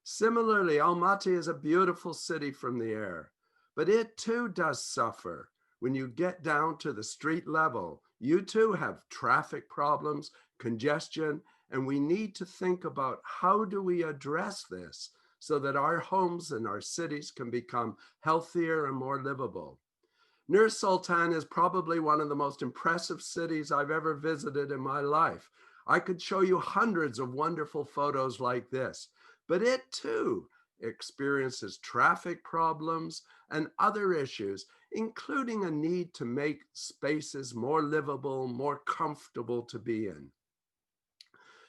Similarly, Almaty is a beautiful city from the air, but it too does suffer. When you get down to the street level, you too have traffic problems, congestion, and we need to think about how do we address this so that our homes and our cities can become healthier and more livable. Nur-Sultan is probably one of the most impressive cities I've ever visited in my life. I could show you hundreds of wonderful photos like this, but it too experiences traffic problems and other issues, including a need to make spaces more livable, more comfortable to be in.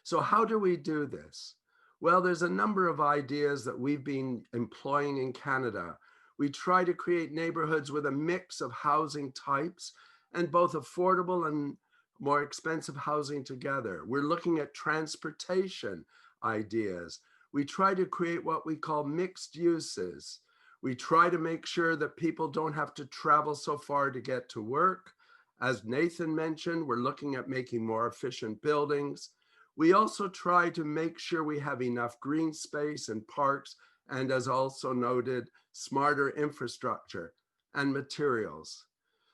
So how do we do this? Well, there's a number of ideas that we've been employing in Canada. We try to create neighborhoods with a mix of housing types and both affordable and more expensive housing together. We're looking at transportation ideas. We try to create what we call mixed uses. We try to make sure that people don't have to travel so far to get to work. As Nathan mentioned, we're looking at making more efficient buildings. We also try to make sure we have enough green space and parks, and as also noted, smarter infrastructure and materials.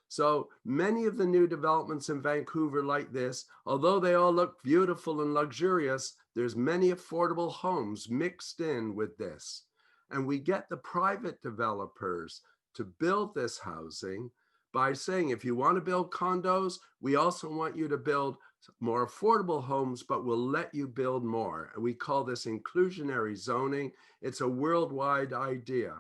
So many of the new developments in Vancouver like this, although they all look beautiful and luxurious, there's many affordable homes mixed in with this. And we get the private developers to build this housing by saying, if you want to build condos, we also want you to build more affordable homes, but we'll let you build more. And we call this inclusionary zoning. It's a worldwide idea.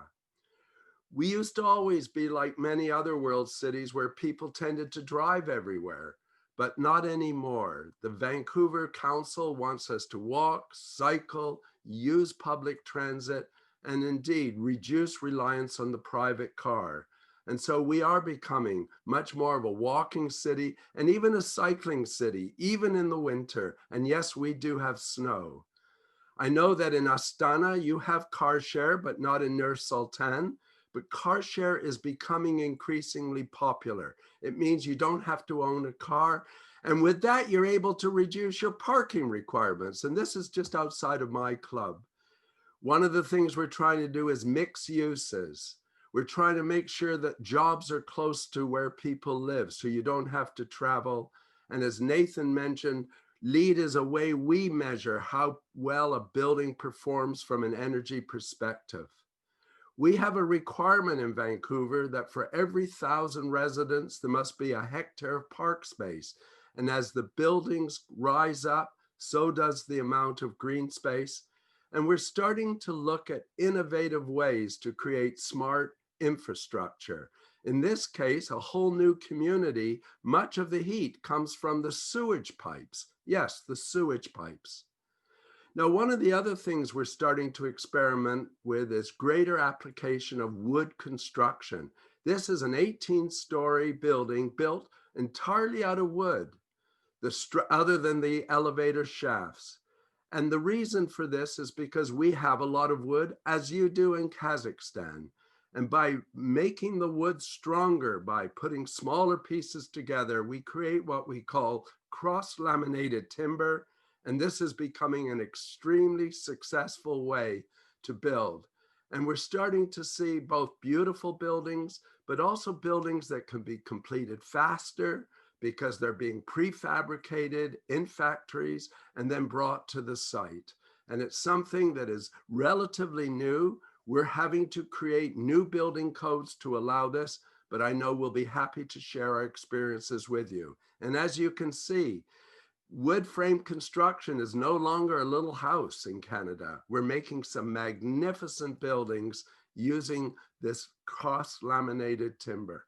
We used to always be like many other world cities where people tended to drive everywhere, but not anymore. The Vancouver Council wants us to walk, cycle, use public transit, and indeed reduce reliance on the private car. And so we are becoming much more of a walking city and even a cycling city, even in the winter. And yes, we do have snow. I know that in Astana, you have car share, but not in Nur-Sultan. But car share is becoming increasingly popular. It means you don't have to own a car. And with that, you're able to reduce your parking requirements. And this is just outside of my club. One of the things we're trying to do is mix uses. We're trying to make sure that jobs are close to where people live so you don't have to travel. And as Nathan mentioned, LEED is a way we measure how well a building performs from an energy perspective. We have a requirement in Vancouver that for every 1,000 residents, there must be a hectare of park space. And as the buildings rise up, so does the amount of green space. And we're starting to look at innovative ways to create smart infrastructure. In this case, a whole new community. Much of the heat comes from the sewage pipes. Yes, the sewage pipes. Now, one of the other things we're starting to experiment with is greater application of wood construction. This is an 18-story building built entirely out of wood, other than the elevator shafts. And the reason for this is because we have a lot of wood, as you do in Kazakhstan. And by making the wood stronger, by putting smaller pieces together, we create what we call cross-laminated timber. And this is becoming an extremely successful way to build. And we're starting to see both beautiful buildings, but also buildings that can be completed faster because they're being prefabricated in factories and then brought to the site. And it's something that is relatively new. We're having to create new building codes to allow this, but I know we'll be happy to share our experiences with you. And as you can see, Wood frame construction is no longer a little house in Canada. We're making some magnificent buildings using this cross-laminated timber.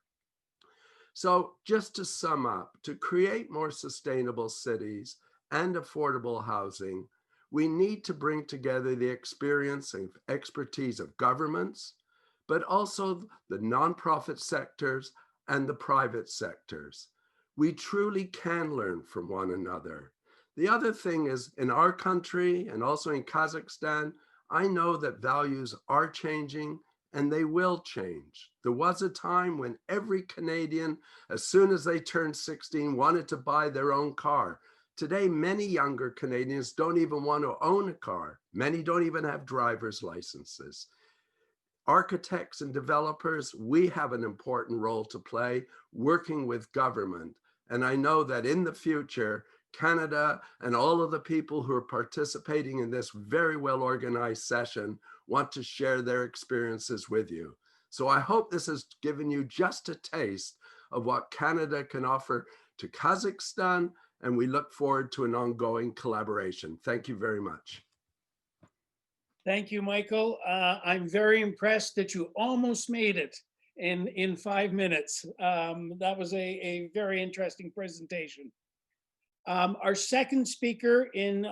So just to sum up, to create more sustainable cities and affordable housing, we need to bring together the experience and expertise of governments, but also the nonprofit sectors and the private sectors. We truly can learn from one another. The other thing is, in our country and also in Kazakhstan, I know that values are changing and they will change. There was a time when every Canadian, as soon as they turned 16, wanted to buy their own car. Today, many younger Canadians don't even want to own a car. Many don't even have driver's licenses. Architects and developers, we have an important role to play working with government. And I know that in the future, Canada and all of the people who are participating in this very well organized session want to share their experiences with you. So I hope this has given you just a taste of what Canada can offer to Kazakhstan, and we look forward to an ongoing collaboration. Thank you very much. Thank you, Michael. I'm very impressed that you almost made it in 5 minutes. That was a very interesting presentation. Our second speaker in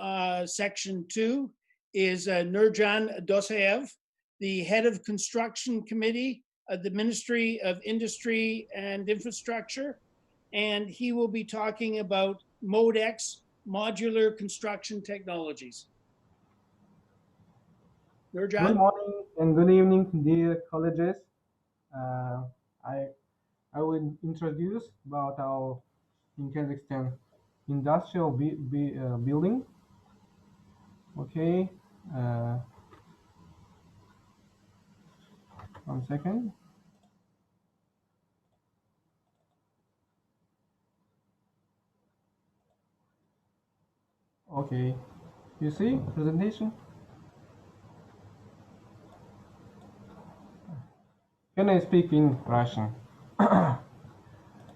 section 2 is Nurzhan Dosayev, the head of construction committee of the Ministry of Industry and Infrastructure. And he will be talking about MODEX, modular construction technologies. Nurzhan? Good morning and good evening, dear colleagues. I will introduce about our in Kazakhstan industrial building. Okay, 1 second. Okay, you see presentation? Can I speak in Russian?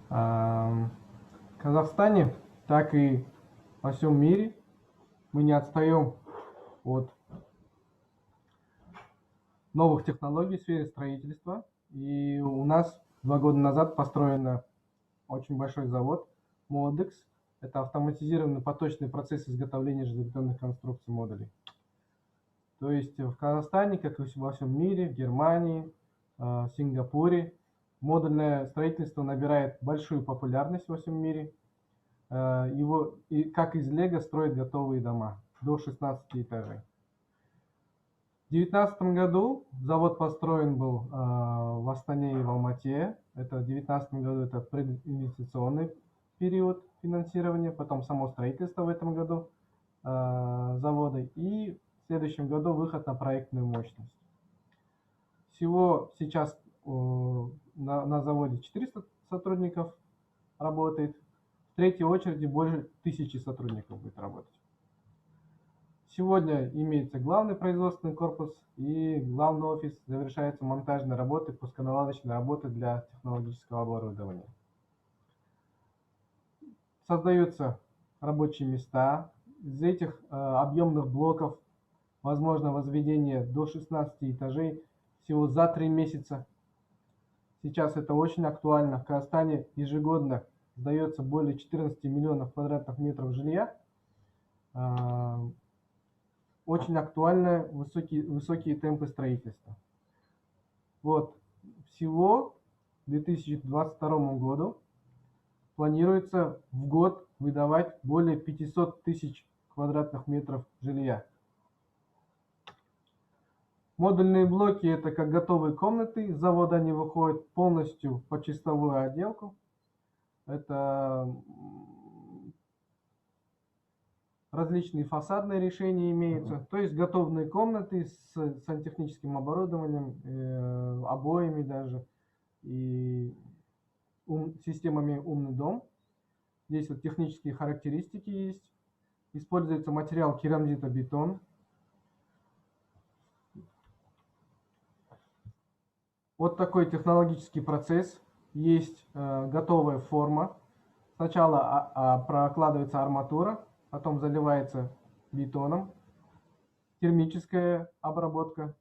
В Казахстане, так и во всем мире мы не отстаем от новых технологий в сфере строительства. И у нас 2 года назад построен очень большой завод MODEX. Это автоматизированный поточный процесс изготовления железобетонных конструкций модулей. То есть в Казахстане, как и во всем мире, в Германии, в Сингапуре, модульное строительство набирает большую популярность во всем мире. Его, как из лего, строят готовые дома до 16 этажей. В 2019 году завод построен был в Астане и в Алмате. Это в 2019 году это прединвестиционный период финансирования, потом само строительство в этом году завода и в следующем году выход на проектную мощность. Всего сейчас на заводе 400 сотрудников работает. В третьей очереди больше 1000 сотрудников будет работать. Сегодня имеется главный производственный корпус и главный офис. Завершаются монтажные работы, пусконаладочные работы для технологического оборудования. Создаются рабочие места. Из этих объемных блоков возможно возведение до 16 этажей всего за 3 месяца. Сейчас это очень актуально. В Казахстане ежегодно сдается более 14 миллионов квадратных метров жилья. Очень актуальны высокие темпы строительства. Вот. Всего к 2022 году планируется в год выдавать более 500 тысяч квадратных метров жилья. Модульные блоки – это как готовые комнаты. Из завода они выходят полностью под чистовую отделку. Это различные фасадные решения имеются. То есть готовые комнаты с сантехническим оборудованием, обоями даже, и системами «Умный дом». Здесь вот технические характеристики есть. Используется материал керамзитобетон. Вот такой технологический процесс. Есть готовая форма. сначала прокладывается арматура, потом заливается бетоном, термическая обработка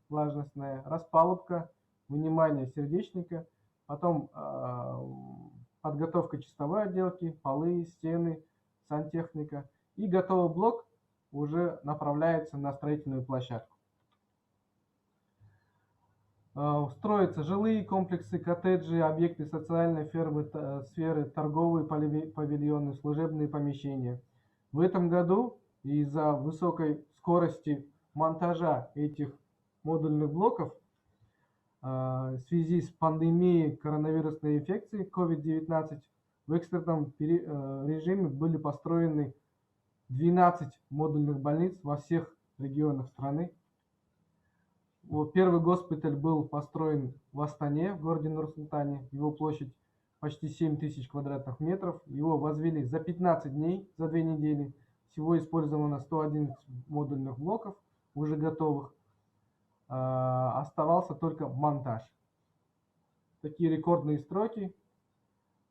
влажностная, распалубка, вынимание сердечника, потом подготовка чистовой отделки, полы, стены, сантехника. И готовый блок уже направляется на строительную площадку. Строятся жилые комплексы, коттеджи, объекты социальной сферы, торговые павильоны, служебные помещения. В этом году из-за высокой скорости монтажа этих модульных блоков в связи с пандемией коронавирусной инфекции COVID-19 в экстренном режиме были построены 12 модульных больниц во всех регионах страны. Вот первый госпиталь был построен в Астане, в городе Нур-Султане. Его площадь почти 7000 квадратных метров. Его возвели за 15 дней, за 2 недели. Всего использовано 111 модульных блоков, уже готовых. Оставался только монтаж. Такие рекордные сроки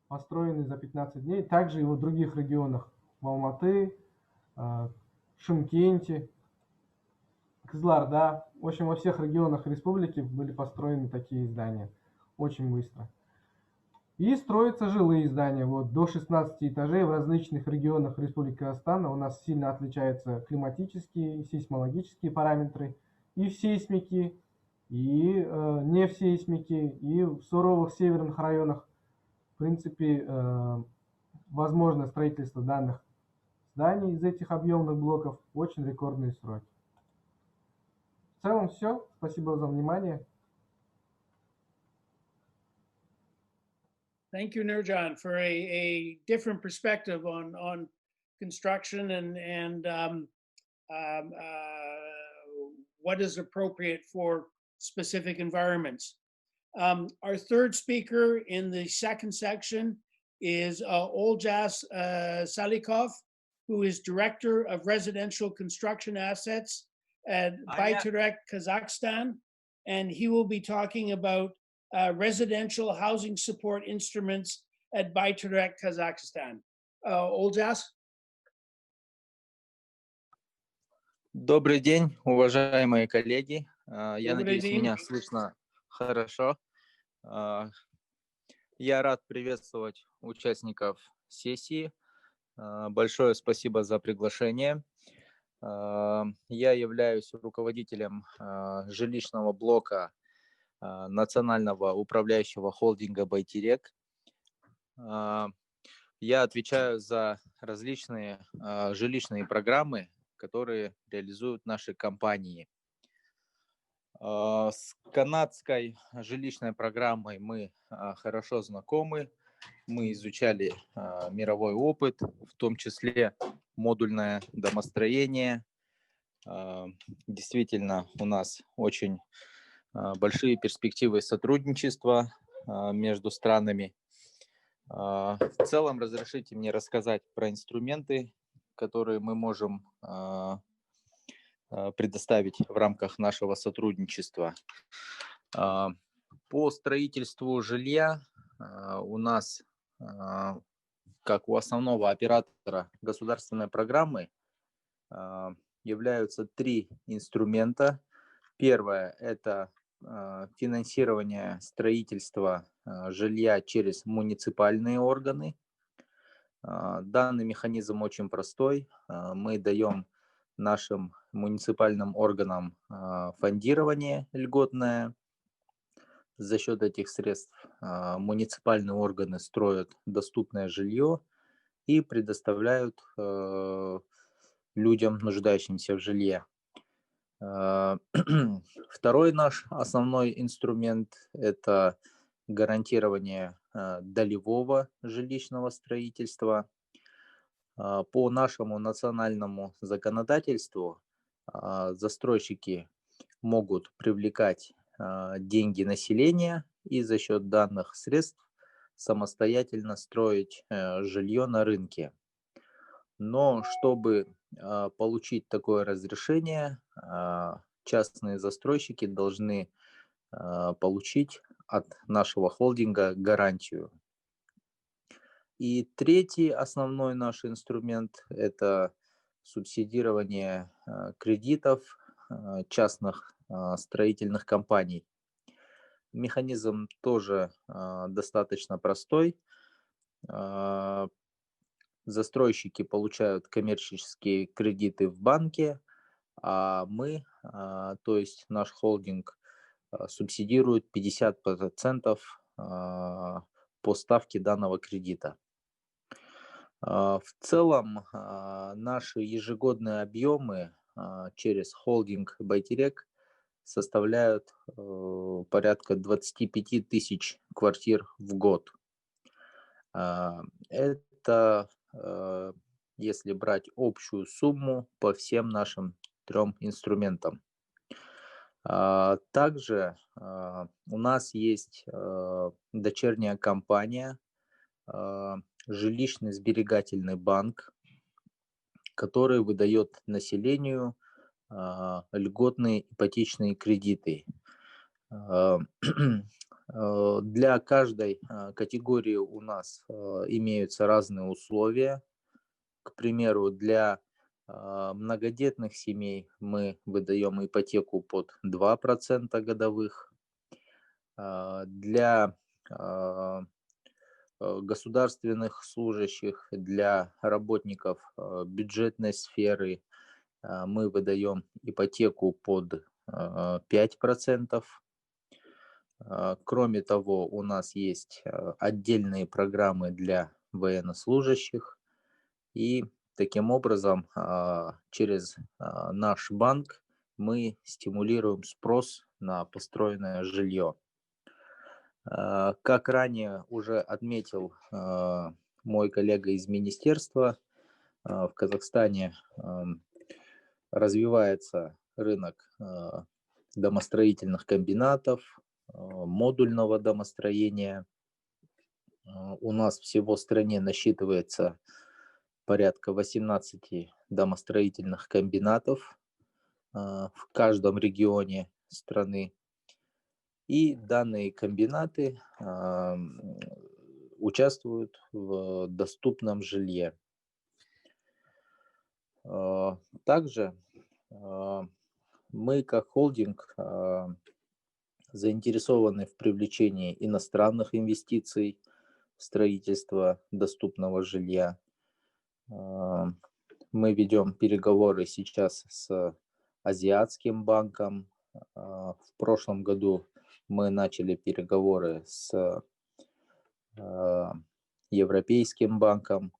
построены за 15 дней. Также и в других регионах. В Алматы, Шымкенте, Кызылорда. В общем, во всех регионах республики были построены такие здания. Очень быстро. И строятся жилые здания. Вот, до 16 этажей в различных регионах Республики Казахстан. У нас сильно отличаются климатические и сейсмологические параметры. И в сейсмике, и не в сейсмике, и в суровых северных районах. В принципе, возможно строительство данных зданий из этих объемных блоков. Очень рекордные сроки. В целом все. Спасибо за внимание. Thank you, Nurzhan, for a different perspective on construction and what is appropriate for specific environments. Our third speaker in the second section is Oljas Salikov, who is Director of Residential Construction Assets at Bilateral, Kazakhstan, and he will be talking about residential housing support instruments at Bilateral, Kazakhstan. Oljas? Добрый день, уважаемые коллеги. Я надеюсь, меня слышно хорошо. Я рад приветствовать участников сессии. Большое спасибо за приглашение. Я являюсь руководителем жилищного блока национального управляющего холдинга Байтерек. Я отвечаю за различные жилищные программы, которые реализуют наши компании. С канадской жилищной программой мы хорошо знакомы. Мы изучали мировой опыт, в том числе модульное домостроение. Действительно, у нас очень большие перспективы сотрудничества между странами. В целом, разрешите мне рассказать про инструменты, которые мы можем предоставить в рамках нашего сотрудничества. По строительству жилья у нас, как у основного оператора государственной программы, являются 3 инструмента. Первое – это финансирование строительства жилья через муниципальные органы. Данный механизм очень простой. Мы даем нашим муниципальным органам фондирование льготное. За счет этих средств муниципальные органы строят доступное жилье и предоставляют людям, нуждающимся в жилье. Второй наш основной инструмент – это гарантирование долевого жилищного строительства. По нашему национальному законодательству застройщики могут привлекать деньги населения и за счет данных средств самостоятельно строить жилье на рынке. Но чтобы получить такое разрешение, частные застройщики должны получить от нашего холдинга гарантию. И третий основной наш инструмент – это субсидирование кредитов частных строительных компаний. Механизм тоже достаточно простой. Застройщики получают коммерческие кредиты в банке, а мы, то есть наш холдинг, субсидирует 50% по ставке данного кредита. В целом наши ежегодные объемы через холдинг Байтерек составляют порядка 25 тысяч квартир в год. Это если брать общую сумму по всем нашим 3 инструментам. Также у нас есть дочерняя компания, жилищный сберегательный банк, который выдает населению льготные ипотечные кредиты. Для каждой категории у нас имеются разные условия. К примеру, для многодетных семей мы выдаем ипотеку под 2% годовых. Для государственных служащих, для работников бюджетной сферы мы выдаем ипотеку под 5%. Кроме того, у нас есть отдельные программы для военнослужащих. И таким образом через наш банк мы стимулируем спрос на построенное жилье. Как ранее уже отметил мой коллега из министерства, в Казахстане развивается рынок домостроительных комбинатов, модульного домостроения. У нас всего в стране насчитывается порядка 18 домостроительных комбинатов в каждом регионе страны. И данные комбинаты участвуют в доступном жилье. Также мы как холдинг заинтересованы в привлечении иностранных инвестиций в строительство доступного жилья. Мы ведем переговоры сейчас с Азиатским банком. В прошлом году мы начали переговоры с Европейским банком.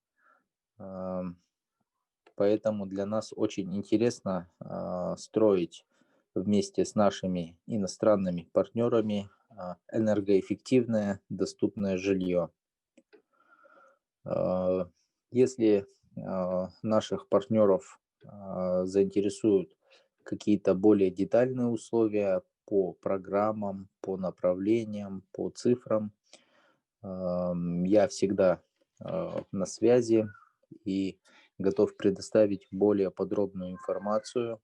Поэтому для нас очень интересно строить вместе с нашими иностранными партнерами энергоэффективное доступное жилье. Если наших партнеров заинтересуют какие-то более детальные условия по программам, по направлениям, по цифрам, я всегда на связи и готов предоставить более подробную информацию.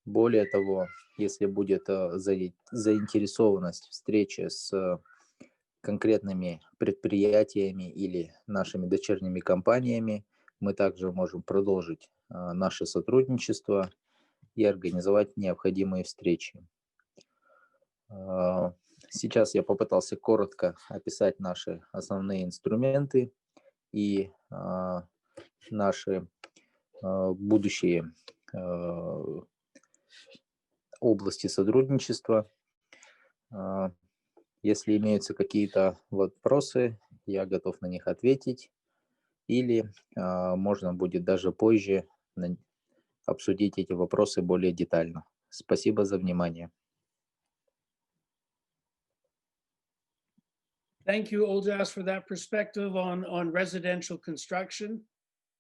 Более того, если будет заинтересованность встречи с конкретными предприятиями или нашими дочерними компаниями, мы также можем продолжить наше сотрудничество и организовать необходимые встречи. Сейчас я попытался коротко описать наши основные инструменты и наши будущие области сотрудничества. Если имеются какие-то вопросы, я готов на них ответить. Или можно будет даже позже обсудить эти вопросы более детально. Спасибо за внимание. Thank you, Oljas, for that perspective on residential construction.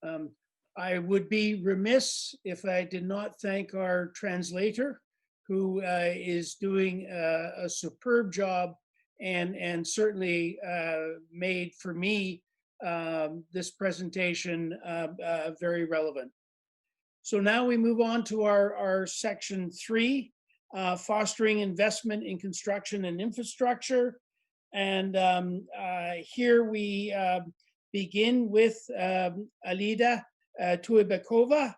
I would be remiss if I did not thank our translator, who is doing a superb job and certainly made for me this presentation very relevant. So now we move on to our section 3, fostering investment in construction and infrastructure. And here we begin with Alida Tuibekova,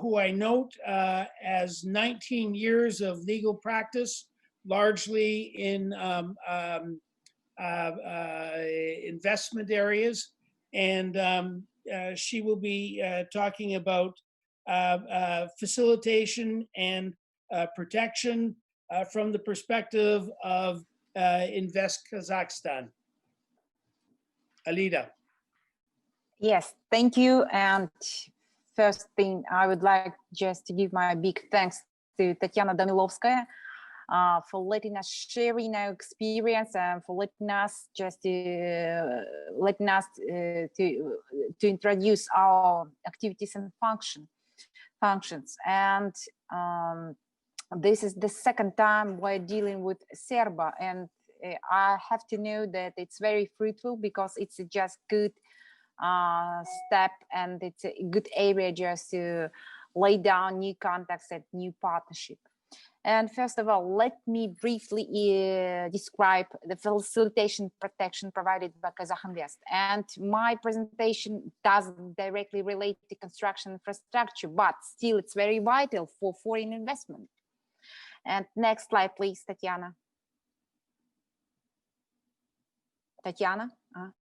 who I note as 19 years of legal practice, largely in investment areas. And she will be talking about facilitation and protection from the perspective of Invest Kazakhstan. Alida. Yes, thank you. And first thing, I would like just to give my big thanks to Tatiana Domilovskaya for letting us sharing our experience and for letting us just to introduce our activities and functions. And this is the second time we're dealing with CERBA, and I have to know that it's very fruitful because it's a just good step, and it's a good area just to lay down new contacts and new partnership. And first of all, let me briefly describe the facilitation protection provided by Kazakh Invest. And my presentation doesn't directly relate to construction infrastructure, but still it's very vital for foreign investment. And next slide, please, Tatiana. Tatiana,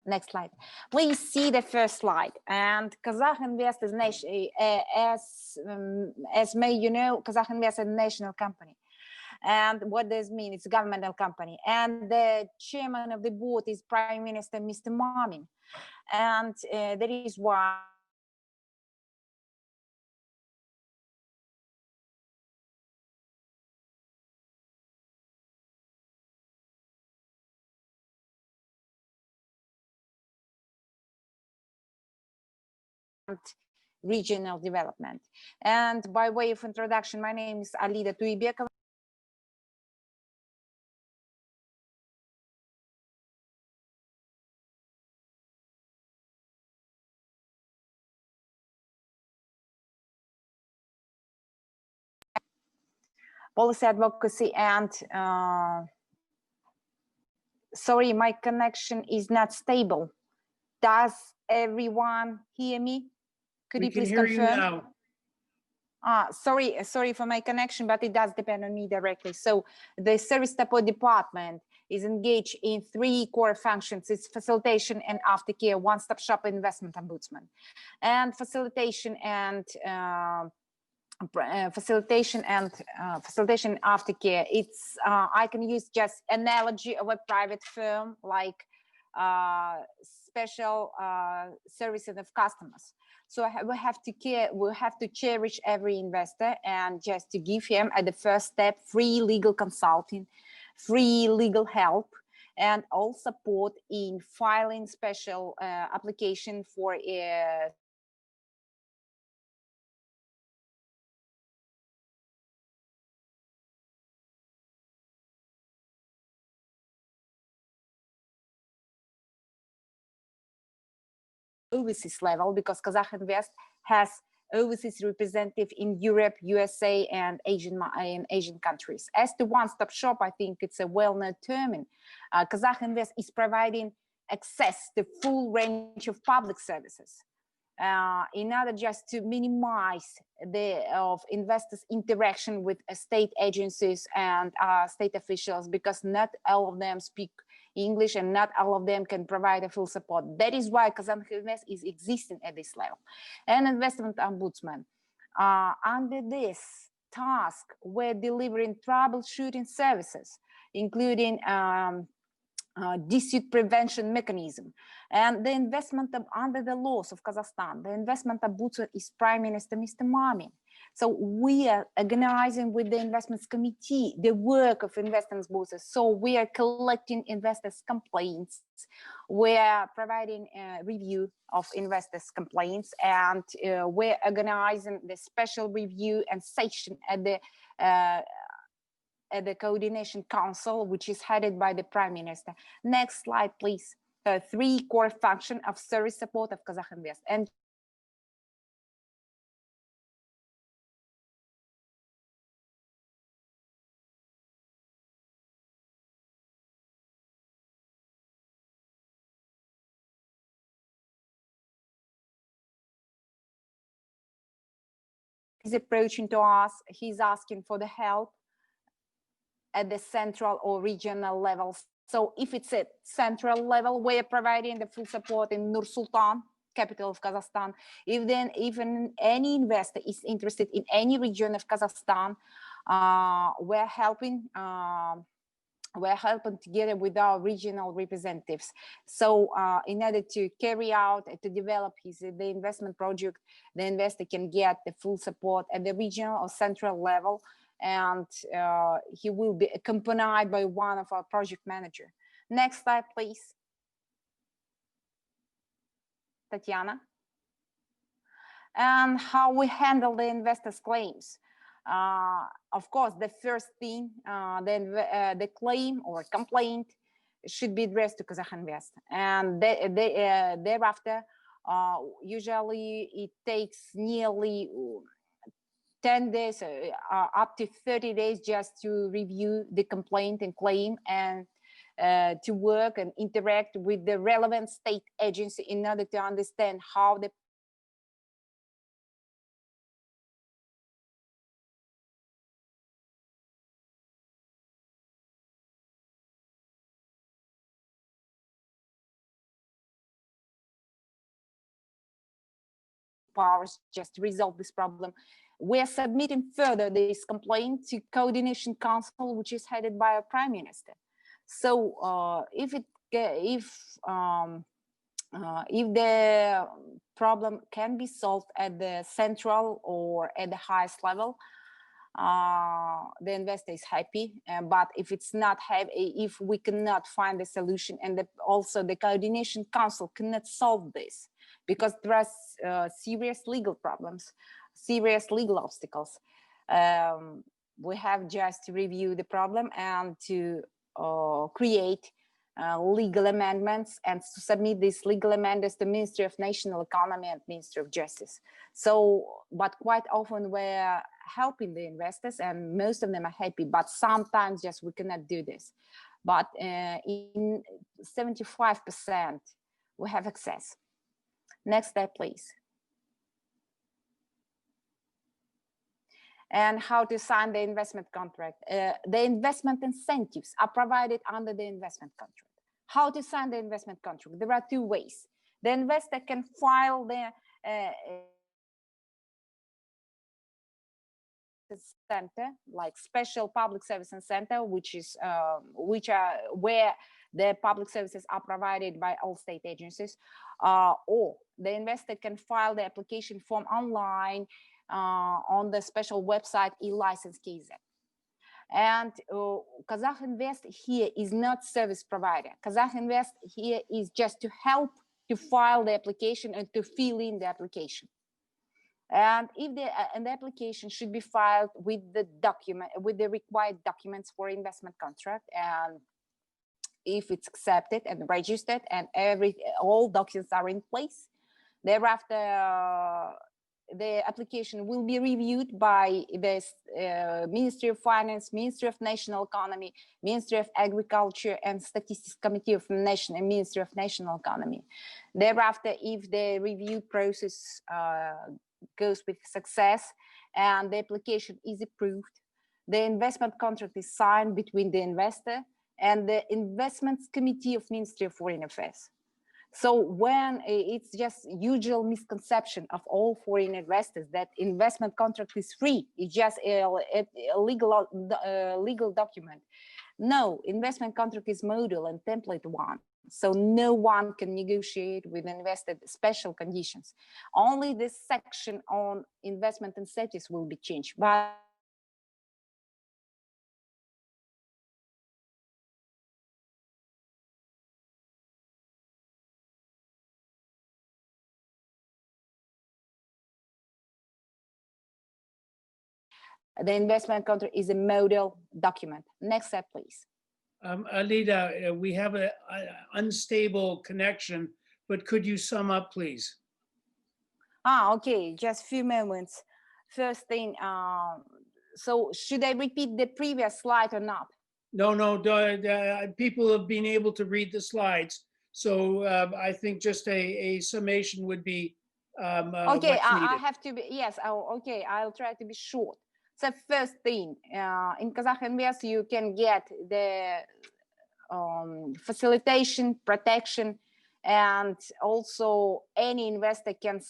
next slide. Please see the first slide. And Kazakh Invest is as may you know, Kazakh Invest is a national company. And what does it mean? It's a governmental company. And the chairman of the board is Prime Minister Mr. Mamin. And that is why regional development. And by way of introduction, my name is Alida Tuibekova. Policy advocacy and sorry, my connection is not stable. Does everyone hear me? Could you please confirm? We can hear you now. Sorry for my connection, but it does depend on me directly. So the service support department is engaged in 3 core functions. It's facilitation and aftercare, one-stop shop investment ombudsman. And facilitation aftercare. It's I can use just analogy of a private firm, like special services of customers. So we have to cherish every investor and just to give him at the first step free legal consulting, free legal help, and all support in filing special application for a overseas level, because Kazakh Invest has overseas representative in Europe, USA, and Asian countries. As to one-stop shop, I think it's a well-known term. Kazakh Invest is providing access to full range of public services in order just to minimize of investors' interaction with state agencies and state officials, because not all of them speak English and not all of them can provide a full support. That is why Kazakh Invest is existing at this level. And investment ombudsman. Under this task, we're delivering troubleshooting services, including dispute prevention mechanism. And the investment under the laws of Kazakhstan, the investment ombudsman is Prime Minister Mr. Mamin. So we are organizing with the investments committee the work of investment ombudsman. So we are collecting investors' complaints. We are providing a review of investors' complaints, and we're organizing the special review and session at the Coordination Council, which is headed by the Prime Minister. Next slide, please. 3 core functions of service support of Kazakh Invest. And is approaching to us, he's asking for the help at the central or regional levels. So if it's at central level, we're providing the full support in Nur-Sultan, capital of Kazakhstan. If then even any investor is interested in any region of Kazakhstan, we're helping together with our regional representatives. So in order to carry out, to develop the investment project, the investor can get the full support at the regional or central level, and he will be accompanied by one of our project manager. Next slide, please. Tatiana. And how we handle the investors' claims. Of course, the first thing, the claim or complaint should be addressed to Kazakh Invest, and thereafter, usually it takes nearly 10 days, up to 30 days, just to review the complaint and claim, and to work and interact with the relevant state agency in order to understand how the powers just to resolve this problem. We're submitting further this complaint to Coordination Council, which is headed by our Prime Minister. So if the problem can be solved at the central or at the highest level, the investor is happy. But if it's not happy, if we cannot find a solution, and also the Coordination Council cannot solve this, because there are serious legal problems, serious legal obstacles, we have just to review the problem and to create legal amendments and to submit these legal amendments to Ministry of National Economy and Ministry of Justice. So, but quite often we're helping the investors, and most of them are happy, but sometimes just we cannot do this. But in 75%, we have access. Next step, please. And how to sign the investment contract. The investment incentives are provided under the investment contract. How to sign the investment contract? There are two ways. The investor can file the center, like special public service center, which is where the public services are provided by all state agencies, or the investor can file the application form online on the special website e-Lysons KZ. And Kazakh Invest here is not service provider. Kazakh Invest here is just to help to file the application and to fill in the application. And if the application should be filed with the document, with the required documents for investment contract, and if it's accepted and registered and all documents are in place, thereafter the application will be reviewed by the Ministry of Finance, Ministry of National Economy, Ministry of Agriculture and Statistics Committee of National and Ministry of National Economy. Thereafter, if the review process goes with success and the application is approved, the investment contract is signed between the investor and the Investments Committee of Ministry of Foreign Affairs. So when it's just usual misconception of all foreign investors that investment contract is free, it's just a legal document. No, investment contract is modal and template one. So no one can negotiate with investor special conditions. Only this section on investment incentives will be changed. But the investment contract is a modal document. Next step, please. Alida, we have an unstable connection, but could you sum up, please? Okay, just a few moments. First thing, so should I repeat the previous slide or not? No, people have been able to read the slides. So I think just a summation would be Okay, what's needed. I have to be, yes, okay, I'll try to be short. So first thing, in Kazakh Invest, you can get the facilitation, protection, and also any investor can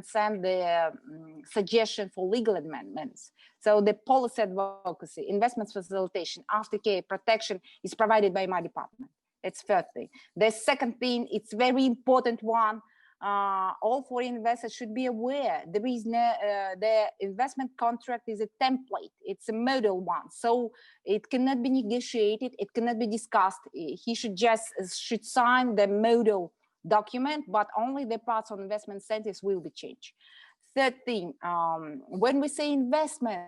send the suggestion for legal amendments. So the policy advocacy, investments facilitation, aftercare, protection is provided by my department. That's first thing. The second thing, it's very important one. All foreign investors should be aware there is no, the investment contract is a template. It's a model one, so it cannot be negotiated. It cannot be discussed. He should sign the model document, but only the parts on investment incentives will be changed. Third thing, when we say investment,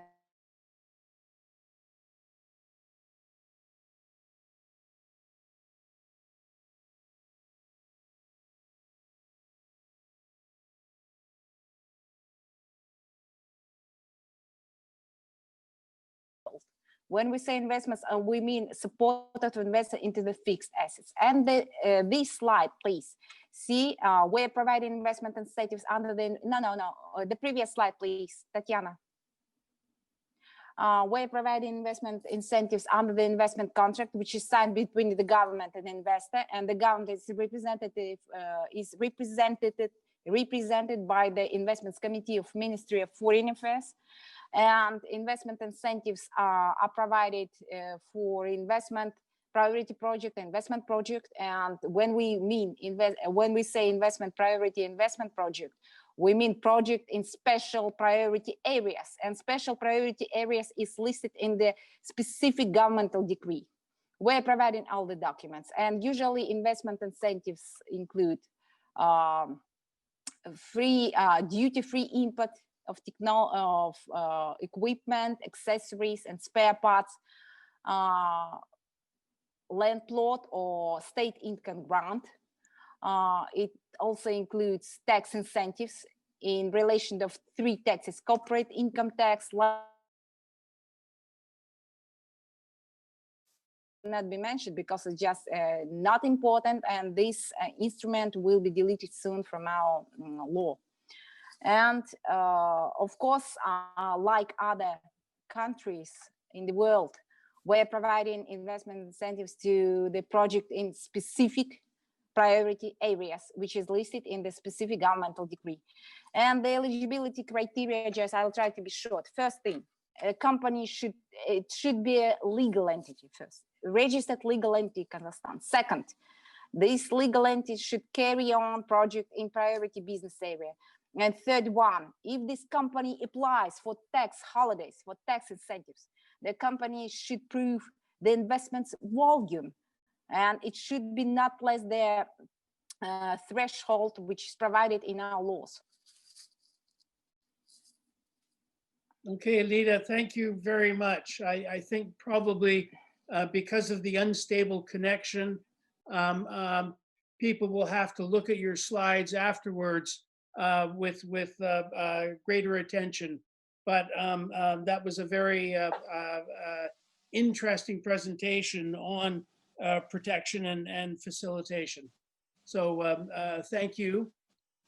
when we say investments, we mean support to invest into the fixed assets. And this slide, please. See, we're providing investment incentives under the, the previous slide, please, Tatiana. We're providing investment incentives under the investment contract, which is signed between the government and the investor, and the government is represented by the Investments Committee of Ministry of Foreign Affairs. And investment incentives are provided for investment priority project, investment project. And when we say investment priority investment project, we mean project in special priority areas, and special priority areas is listed in the specific governmental decree. We're providing all the documents, and usually investment incentives include duty-free input of equipment, accessories, and spare parts, land plot or state income grant. It also includes tax incentives in relation of 3 taxes: corporate income tax, not be mentioned because it's just not important, and this instrument will be deleted soon from our law. And of course, like other countries in the world, we're providing investment incentives to the project in specific priority areas, which is listed in the specific governmental decree. And the eligibility criteria, just I'll try to be short. First thing, a company should be a legal entity first, registered legal entity, Kazakhstan. Second, this legal entity should carry on project in priority business area. And third one, if this company applies for tax holidays, for tax incentives, the company should prove the investment's volume, and it should be not less the threshold which is provided in our laws. Okay, Alida, thank you very much. I think probably because of the unstable connection, people will have to look at your slides afterwards with greater attention. But that was a very interesting presentation on protection and facilitation. So thank you.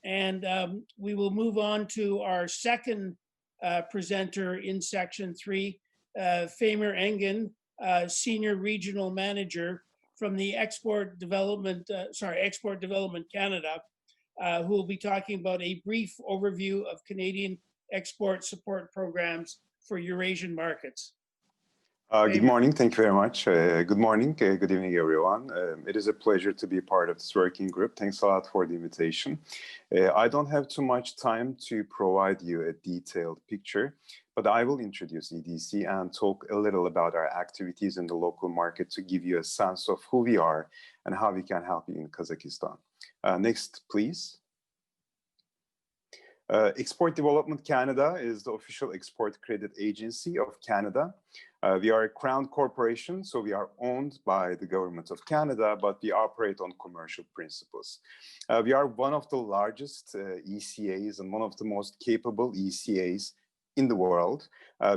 And we will move on to our second presenter in section 3, Famer Engin, Senior Regional Manager from the Export Development Canada, who will be talking about a brief overview of Canadian export support programs for Eurasian markets. Good morning. Thank you very much. Good morning. Good evening, everyone. It is a pleasure to be part of this working group. Thanks a lot for the invitation. I don't have too much time to provide you a detailed picture, but I will introduce EDC and talk a little about our activities in the local market to give you a sense of who we are and how we can help you in Kazakhstan. Next, please. Export Development Canada is the official export credit agency of Canada. We are a crown corporation, so we are owned by the government of Canada, but we operate on commercial principles. We are one of the largest ECAs and one of the most capable ECAs in the world.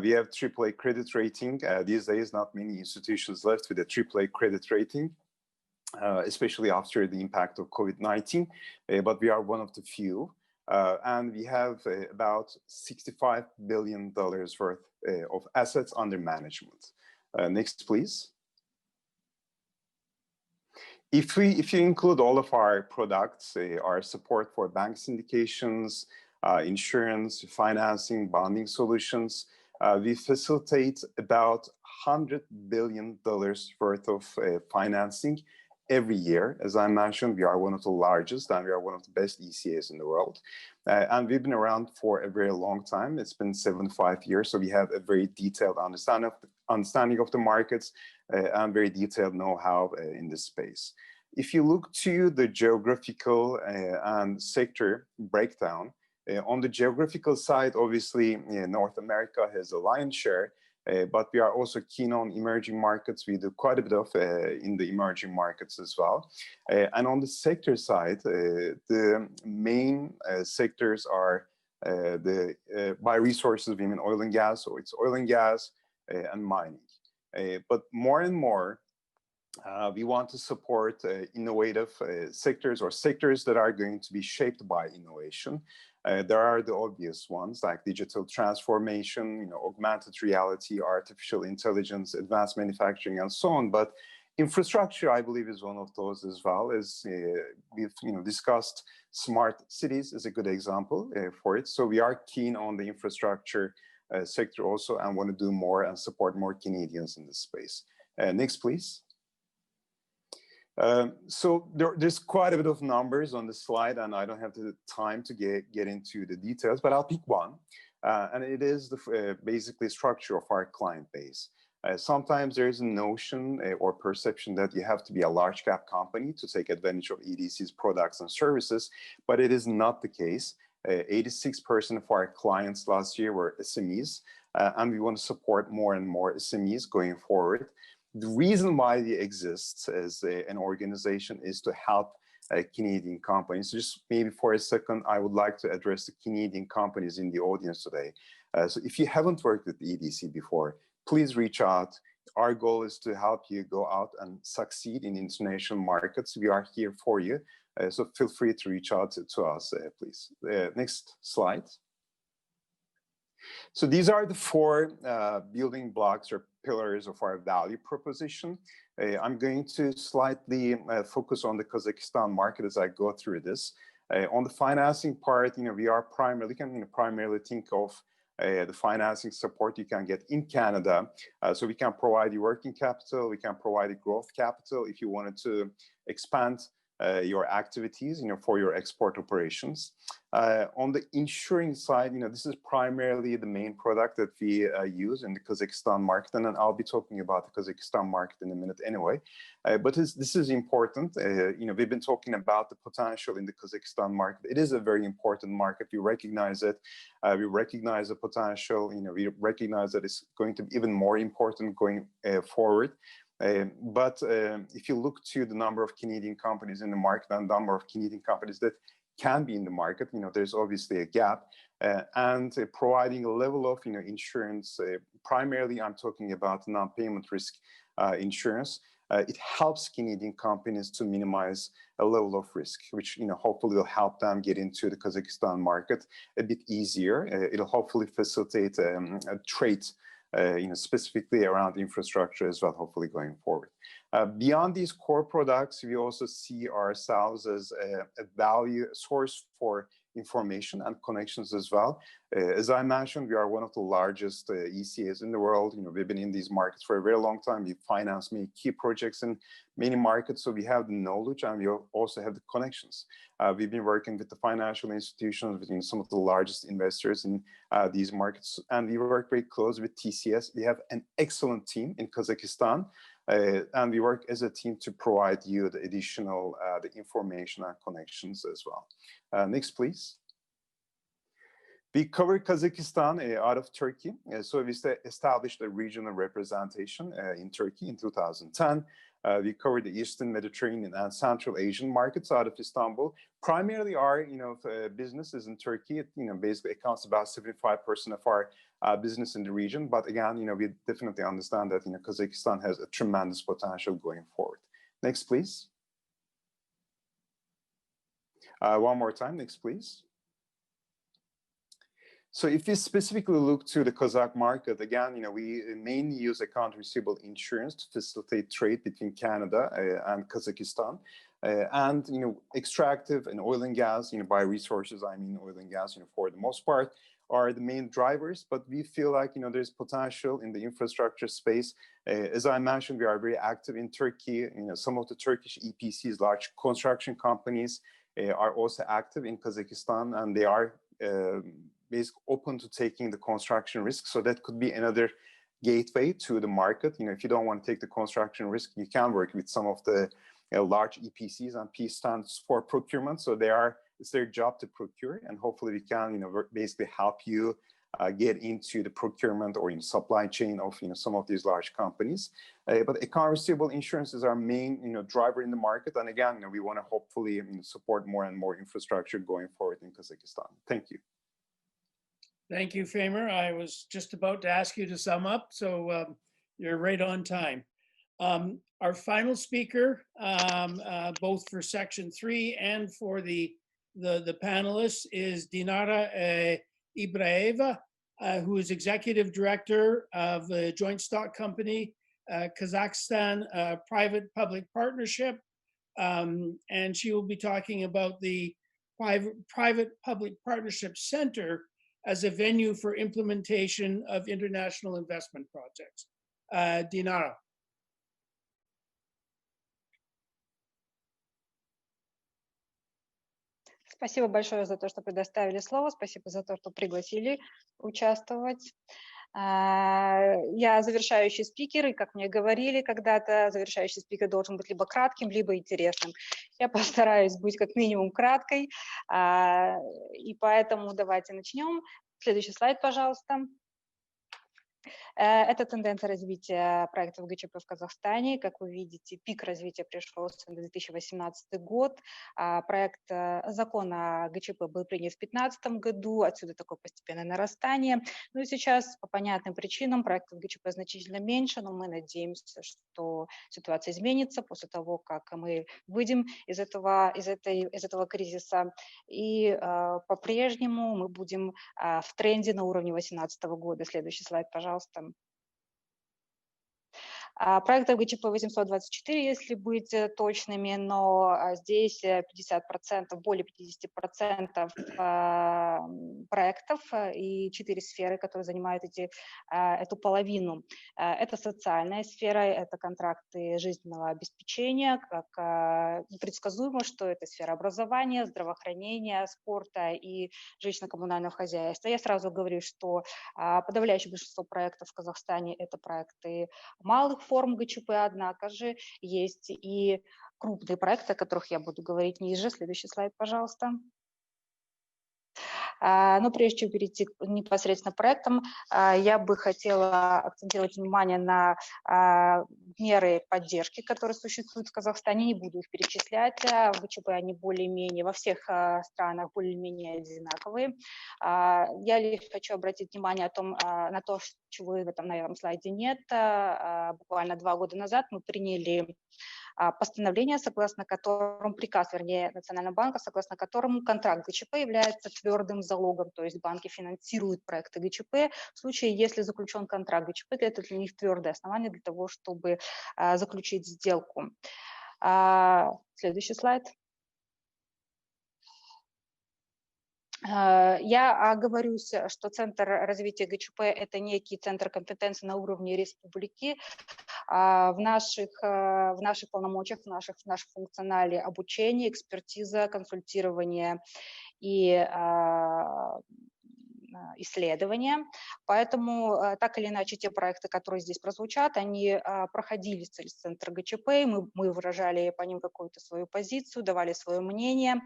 We have AAA credit rating. These days, not many institutions left with a AAA credit rating, especially after the impact of COVID-19, but we are one of the few. And we have about $65 billion worth of assets under management. Next, please. If you include all of our products, our support for bank syndications, insurance, financing, bonding solutions, we facilitate about $100 billion worth of financing every year. As I mentioned, we are one of the largest and we are one of the best ECAs in the world. And we've been around for a very long time. It's been 75 years. So we have a very detailed understanding of the markets and very detailed know-how in this space. If you look to the geographical and sector breakdown, on the geographical side, obviously, North America has a lion's share, but we are also keen on emerging markets. We do quite a bit of in the emerging markets as well. And on the sector side, the main sectors are by resources, we mean oil and gas, so it's oil and gas and mining. But more and more, we want to support innovative sectors or sectors that are going to be shaped by innovation. There are the obvious ones like digital transformation, augmented reality, artificial intelligence, advanced manufacturing, and so on. But infrastructure, I believe, is one of those as well. As we've discussed, smart cities is a good example for it. So we are keen on the infrastructure sector also and want to do more and support more Canadians in this space. Next, please. So there's quite a bit of numbers on the slide, and I don't have the time to get into the details, but I'll pick one, and it is the basically structure of our client base. Sometimes there's a notion or perception that you have to be a large cap company to take advantage of EDC's products and services, but it is not the case. 86% of our clients last year were SMEs, and we want to support more and more SMEs going forward. The reason why we exist as an organization is to help Canadian companies. Just maybe for a second, I would like to address the Canadian companies in the audience today. So if you haven't worked with EDC before, please reach out. Our goal is to help you go out and succeed in international markets. We are here for you. So feel free to reach out to us, please. Next slide. So these are the four building blocks or pillars of our value proposition. I'm going to slightly focus on the Kazakhstan market as I go through this. On the financing part, we are primarily think of the financing support you can get in Canada. So we can provide you working capital, we can provide you growth capital if you wanted to expand your activities, for your export operations. On the insuring side, this is primarily the main product that we use in the Kazakhstan market, and then I'll be talking about the Kazakhstan market in a minute anyway. But this is important. We've been talking about the potential in the Kazakhstan market. It is a very important market. We recognize it. We recognize the potential. We recognize that it's going to be even more important going forward. But if you look to the number of Canadian companies in the market and the number of Canadian companies that can be in the market, there's obviously a gap. And providing a level of insurance, primarily I'm talking about non-payment risk insurance. It helps Canadian companies to minimize a level of risk, which hopefully will help them get into the Kazakhstan market a bit easier. It'll hopefully facilitate a trade specifically around infrastructure as well, hopefully going forward. Beyond these core products, we also see ourselves as a value source for information and connections as well. As I mentioned, we are one of the largest ECAs in the world. We've been in these markets for a very long time. We finance many key projects in many markets, so we have the knowledge and we also have the connections. We've been working with the financial institutions, with some of the largest investors in these markets, and we work very close with TCS. We have an excellent team in Kazakhstan, and we work as a team to provide you the additional the information and connections as well. Next, please. We cover Kazakhstan out of Turkey. So we established a regional representation in Turkey in 2010. We cover the Eastern Mediterranean and Central Asian markets out of Istanbul. Primarily our businesses in Turkey, basically accounts about 75% of our business in the region. But again, we definitely understand that Kazakhstan has a tremendous potential going forward. Next, please. One more time, next, please. So if we specifically look to the Kazakh market, again, we mainly use account receivable insurance to facilitate trade between Canada and Kazakhstan. And extractive and oil and gas, by resources, I mean oil and gas, for the most part, are the main drivers. But we feel like there's potential in the infrastructure space. As I mentioned, we are very active in Turkey. Some of the Turkish EPCs, large construction companies, are also active in Kazakhstan, and they are basically open to taking the construction risk. So that could be another gateway to the market. If you don't want to take the construction risk, you can work with some of the large EPCs, and P stands for procurement. So it's their job to procure, and hopefully we can basically help you get into the procurement or supply chain of some of these large companies. But account receivable insurance is our main driver in the market, and again we want to hopefully support more and more infrastructure going forward in Kazakhstan. Thank you. Thank you, Famer. I was just about to ask you to sum up, so you're right on time. Our final speaker, both for section 3 and for the panelists, is Dinara Ibraheva, who is Executive Director of the joint stock company, Kazakhstan Private-Public Partnership. And she will be talking about the Private-Public Partnership Center as a venue for implementation of international investment projects. Dinara. Спасибо большое за то, что предоставили слово. Спасибо за то, что пригласили участвовать. Я завершающий спикер, и, как мне говорили когда-то, завершающий спикер должен быть либо кратким, либо интересным. Я постараюсь быть как минимум краткой, и поэтому давайте начнем. Следующий слайд, пожалуйста. Это тенденция развития проектов ГЧП в Казахстане. Как вы видите, пик развития пришелся на 2018 год. Проект закона ГЧП был принят в 2015 году, отсюда такое постепенное нарастание. Ну и сейчас по понятным причинам проектов ГЧП значительно меньше, но мы надеемся, что ситуация изменится после того, как мы выйдем из этого кризиса. И по-прежнему мы будем в тренде на уровне 2018 года. Следующий слайд, пожалуйста. Проектов ГЧП 824, если быть точными, но здесь 50%, более 50% проектов и 4 сферы, которые занимают эту половину. Это социальная сфера, это контракты жизненного обеспечения, как предсказуемо, что это сфера образования, здравоохранения, спорта и жилищно-коммунального хозяйства. Я сразу говорю, что подавляющее большинство проектов в Казахстане это проекты малых форм ГЧП, однако же есть и крупные проекты, о которых я буду говорить ниже. Следующий слайд, пожалуйста. Но прежде чем перейти непосредственно к проектам, я бы хотела акцентировать внимание на меры поддержки, которые существуют в Казахстане. Не буду их перечислять. В ГЧП они более-менее во всех странах более-менее одинаковые. Я лишь хочу обратить внимание на то, чего в этом, наверное, слайде нет. Буквально 2 года назад мы приняли постановление, согласно которому, приказ, вернее, Национального банка, согласно которому контракт ГЧП является твердым залогом, то есть банки финансируют проекты ГЧП. В случае, если заключен контракт ГЧП, это для них твердое основание для того, чтобы заключить сделку. Следующий слайд. Я оговорюсь, что Центр развития ГЧП – это некий центр компетенции на уровне республики. В наших полномочиях, в нашем функционале обучение, экспертиза, консультирование и исследования. Поэтому, так или иначе, те проекты, которые здесь прозвучат, они проходили через Центр ГЧП, мы выражали по ним какую-то свою позицию, давали свое мнение.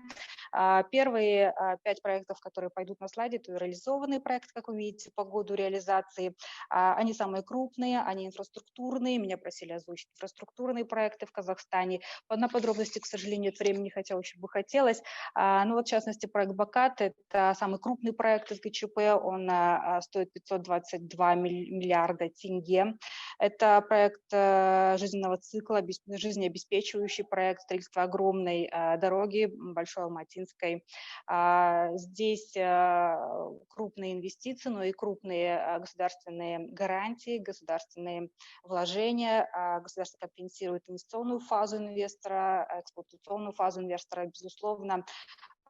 Первые 5 проектов, которые пойдут на слайде, это реализованные проекты, как вы видите, по году реализации. Они самые крупные, они инфраструктурные. Меня просили озвучить инфраструктурные проекты в Казахстане. На подробности, к сожалению, нет времени, хотя очень бы хотелось. Ну вот, в частности, проект Бакат – это самый крупный проект из ГЧП. ГЧП, он стоит 522 миллиарда тенге. Это проект жизненного цикла, жизнеобеспечивающий проект строительства огромной дороги, Большой Алматинской. Здесь крупные инвестиции, но и крупные государственные гарантии, государственные вложения. Государство компенсирует инвестиционную фазу инвестора, эксплуатационную фазу инвестора, безусловно,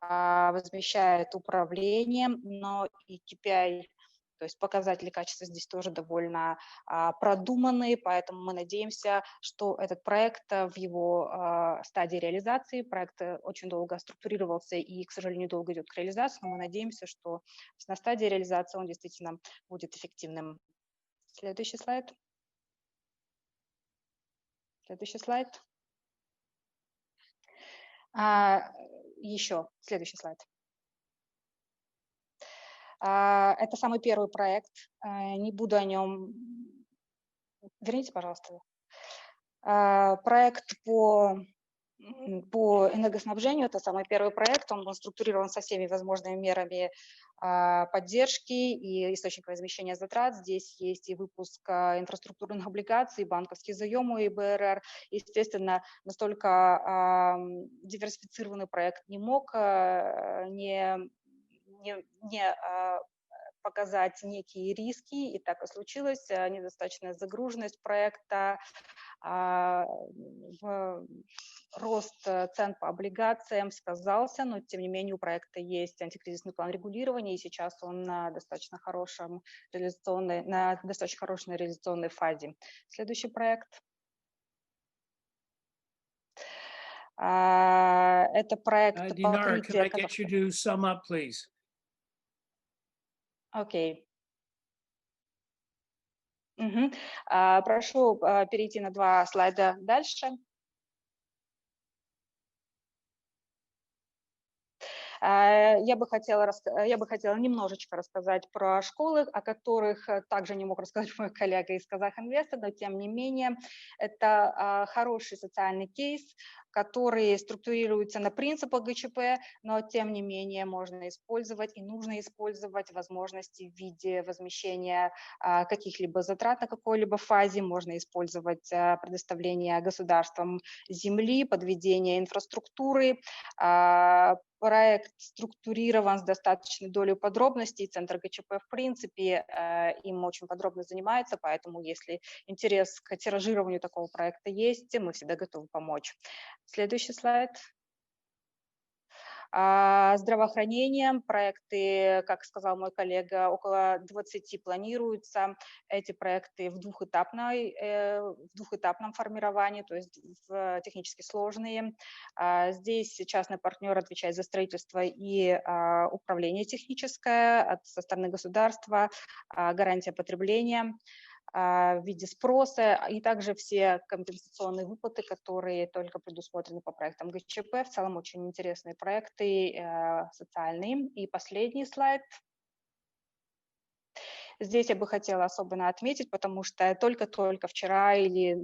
возмещает управление, но и KPI, то есть показатели качества здесь тоже довольно продуманные, поэтому мы надеемся, что этот проект в его стадии реализации, проект очень долго структурировался и, к сожалению, долго идет к реализации, но мы надеемся, что на стадии реализации он действительно будет эффективным. Следующий слайд. Следующий слайд. Еще следующий слайд. Это самый первый проект. Не буду о нем... Верните, пожалуйста. Проект по энергоснабжению. Это самый первый проект. Он был структурирован со всеми возможными мерами поддержки и источников возмещения затрат. Здесь есть и выпуск инфраструктурных облигаций, банковские заемы и БРР. Естественно, настолько диверсифицированный проект не мог не показать некие риски, и так и случилось. Недостаточная загруженность проекта, рост цен по облигациям сказался, но тем не менее у проекта есть антикризисный план регулирования, и сейчас он на достаточно хорошей реализационной фазе. Следующий проект. Это проект Dinara, can I get you to sum up, please? Окей. Прошу перейти на 2 слайда дальше. Я бы хотела немножечко рассказать про школы, о которых также не мог рассказать мой коллега из Kazakh Invest, но тем не менее это хороший социальный кейс, который структурируется на принципах ГЧП, но тем не менее можно использовать и нужно использовать возможности в виде возмещения каких-либо затрат на какой-либо фазе, можно использовать предоставление государством земли, подведение инфраструктуры. Проект структурирован с достаточной долей подробностей, Центр ГЧП в принципе им очень подробно занимается, поэтому если интерес к тиражированию такого проекта есть, мы всегда готовы помочь. Следующий слайд. Здравоохранение, проекты, как сказал мой коллега, около 20 планируются. Эти проекты в двухэтапном формировании, то есть технически сложные. Здесь частный партнер отвечает за строительство и управление техническое со стороны государства, гарантия потребления в виде спроса и также все компенсационные выплаты, которые только предусмотрены по проектам ГЧП. В целом очень интересные проекты социальные. И последний слайд. Здесь я бы хотела особенно отметить, потому что только-только вчера или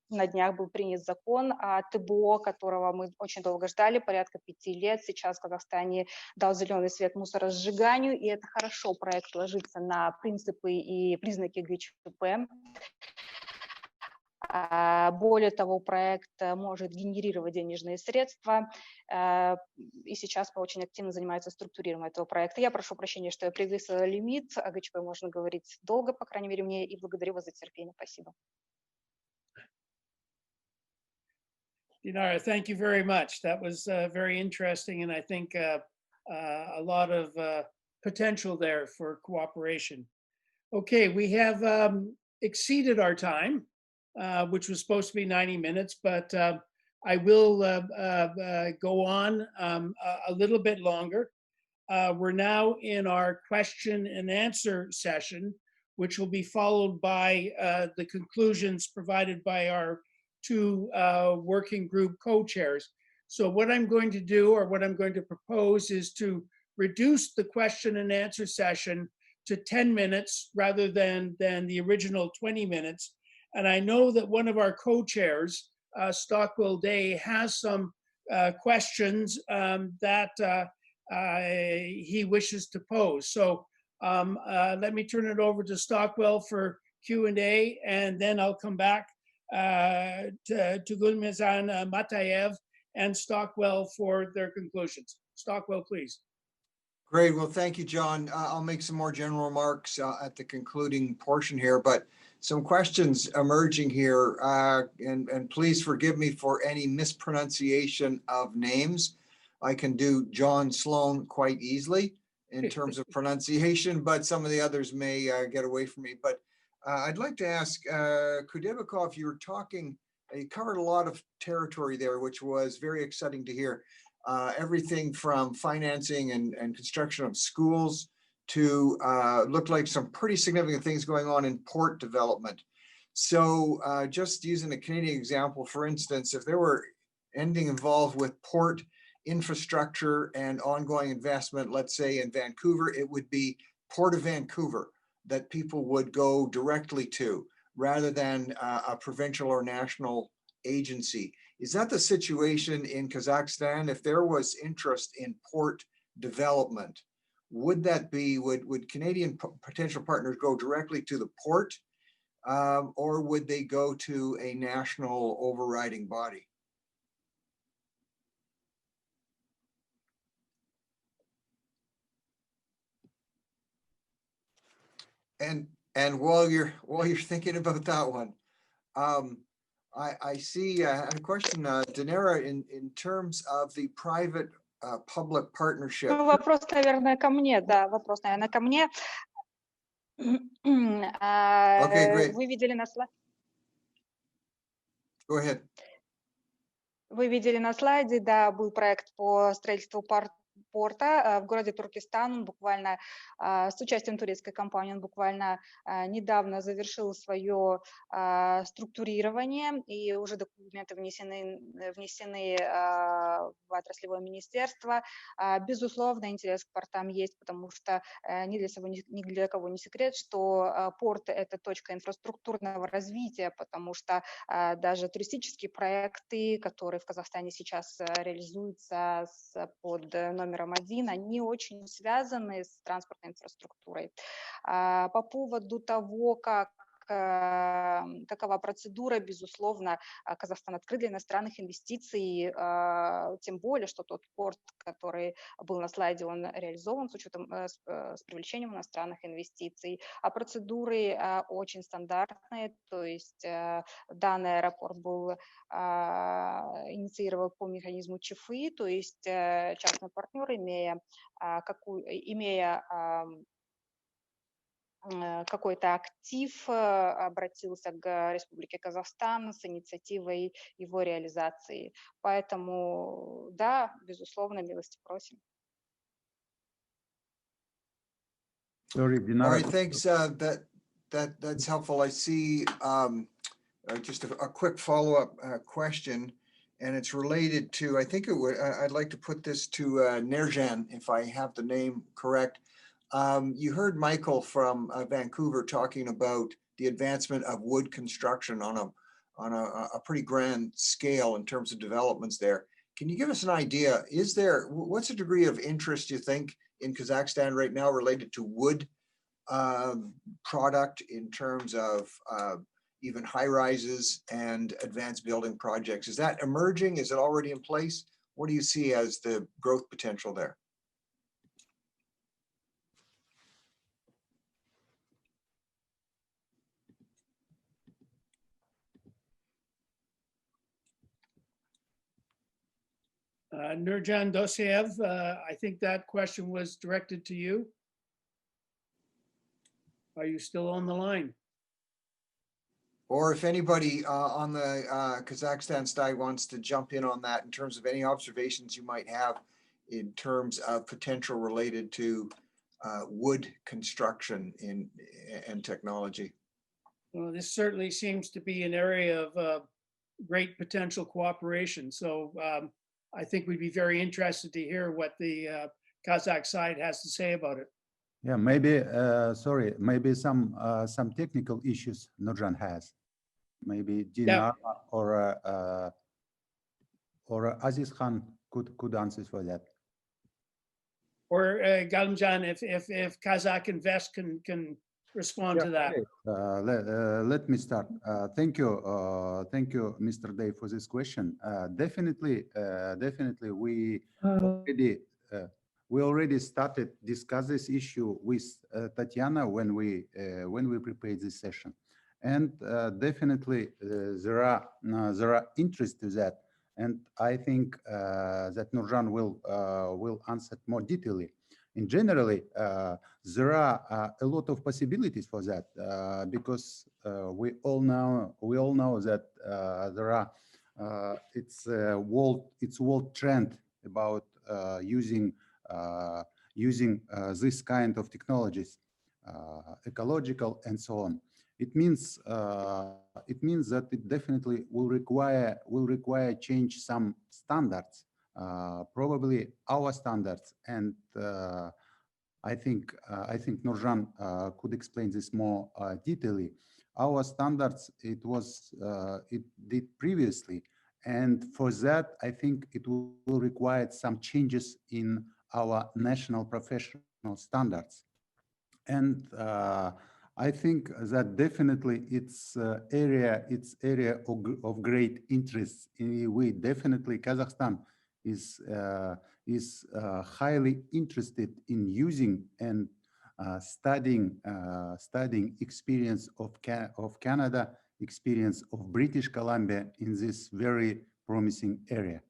на днях был принят закон о ТБО, которого мы очень долго ждали, порядка 5 лет. Сейчас в Казахстане дал зеленый свет мусоросжиганию, и это хорошо, проект ложится на принципы и признаки ГЧП. Более того, проект может генерировать денежные средства, и сейчас очень активно занимается структурированием этого проекта. Я прошу прощения, что я превысила лимит, о ГЧП можно говорить долго, по крайней мере, мне, и благодарю вас за терпение. Спасибо. Dinara, thank you very much. That was very interesting, and I think a lot of potential there for cooperation. Okay, we have exceeded our time, which was supposed to be 90 minutes, but I will go on a little bit longer. We're now in our question and answer session, which will be followed by the conclusions provided by our 2 working group co-chairs. So what I'm going to do, or what I'm going to propose, is to reduce the question and answer session to 10 minutes rather than the original 20 minutes. And I know that one of our co-chairs, Stockwell Day, has some questions that he wishes to pose. So Let me turn it over to Stockwell for Q&A, and then I'll come back to Gulmizan Matayev and Stockwell for their conclusions. Stockwell, please. Great. Well, thank you, John. I'll make some more general remarks at the concluding portion here, but some questions emerging here, and please forgive me for any mispronunciation of names. I can do John Sloan quite easily in terms of pronunciation, but some of the others may get away from me. But I'd like to ask Kudabekov, you covered a lot of territory there, which was very exciting to hear. Everything from financing and construction of schools to looked like some pretty significant things going on in port development. So just using a Canadian example, for instance, if there were anything involved with port infrastructure and ongoing investment, let's say in Vancouver, it would be Port of Vancouver that people would go directly to rather than a provincial or national agency. Is that the situation in Kazakhstan? If there was interest in port development, would Canadian potential partners go directly to the port, or would they go to a national overriding body? And while you're thinking about that one, I see a question, Danera, in terms of the private-public partnership. Вопрос, наверное, ко мне. Да, вопрос, наверное, ко мне. Okay, great. Вы видели на слайде? Go ahead. Вы видели на слайде, да, был проект по строительству порта в городе Туркестан, буквально с участием турецкой компании. Он буквально недавно завершил свое структурирование, и уже документы внесены в отраслевое министерство. Безусловно, интерес к портам есть, потому что ни для кого не секрет, что порт – это точка инфраструктурного развития, потому что даже туристические проекты, которые в Казахстане сейчас реализуются под номером 1, они очень связаны с транспортной инфраструктурой. По поводу того, какова процедура, безусловно, Казахстан открыт для иностранных инвестиций, тем более, что тот порт, который был на слайде, он реализован с привлечением иностранных инвестиций. А процедуры очень стандартные, то есть данный аэропорт был инициирован по механизму ЧФИ, то есть частный партнер, имея какой-то актив, обратился к Республике Казахстан с инициативой его реализации. Поэтому, да, безусловно, милости просим. All right, thanks. That's helpful. I see just a quick follow-up question, and it's related to, I think I'd like to put this to Nurzhan, if I have the name correct. You heard Michael from Vancouver talking about the advancement of wood construction on a pretty grand scale in terms of developments there. Can you give us an idea? What's the degree of interest you think in Kazakhstan right now related to wood product in terms of even high rises and advanced building projects? Is that emerging? Is it already in place? What do you see as the growth potential there? Nurzhan Dosayev, I think that question was directed to you. Are you still on the line? Or if anybody on the Kazakhstan side wants to jump in on that in terms of any observations you might have in terms of potential related to wood construction and technology. Well, this certainly seems to be an area of great potential cooperation. So I think we'd be very interested to hear what the Kazakh side has to say about it. Yeah, maybe, sorry, maybe some technical issues Nurzhan has. Maybe Dina or Azizkhan could answer for that. or Galimjan, if Kazakh Invest can respond to that. Okay. Let me start. Thank you, Mr. Day, for this question. Definitely, we already started discuss this issue with Tatiana when we prepared this session, and definitely there are interest to that, and I think that Nurzhan will answer more detailedly. In generally, there are a lot of possibilities for that because we all know that there are it's a world trend about using this kind of technologies, ecological and so on. It means that it definitely will require change some standards. Probably our standards, and I think Nurzhan could explain this more detailedly. Our standards, it did previously, and for that I think it will require some changes in our national professional standards, and I think that definitely it's area of great interest. We definitely, Kazakhstan is highly interested in using and studying experience of Canada, experience of British Columbia in this very promising area.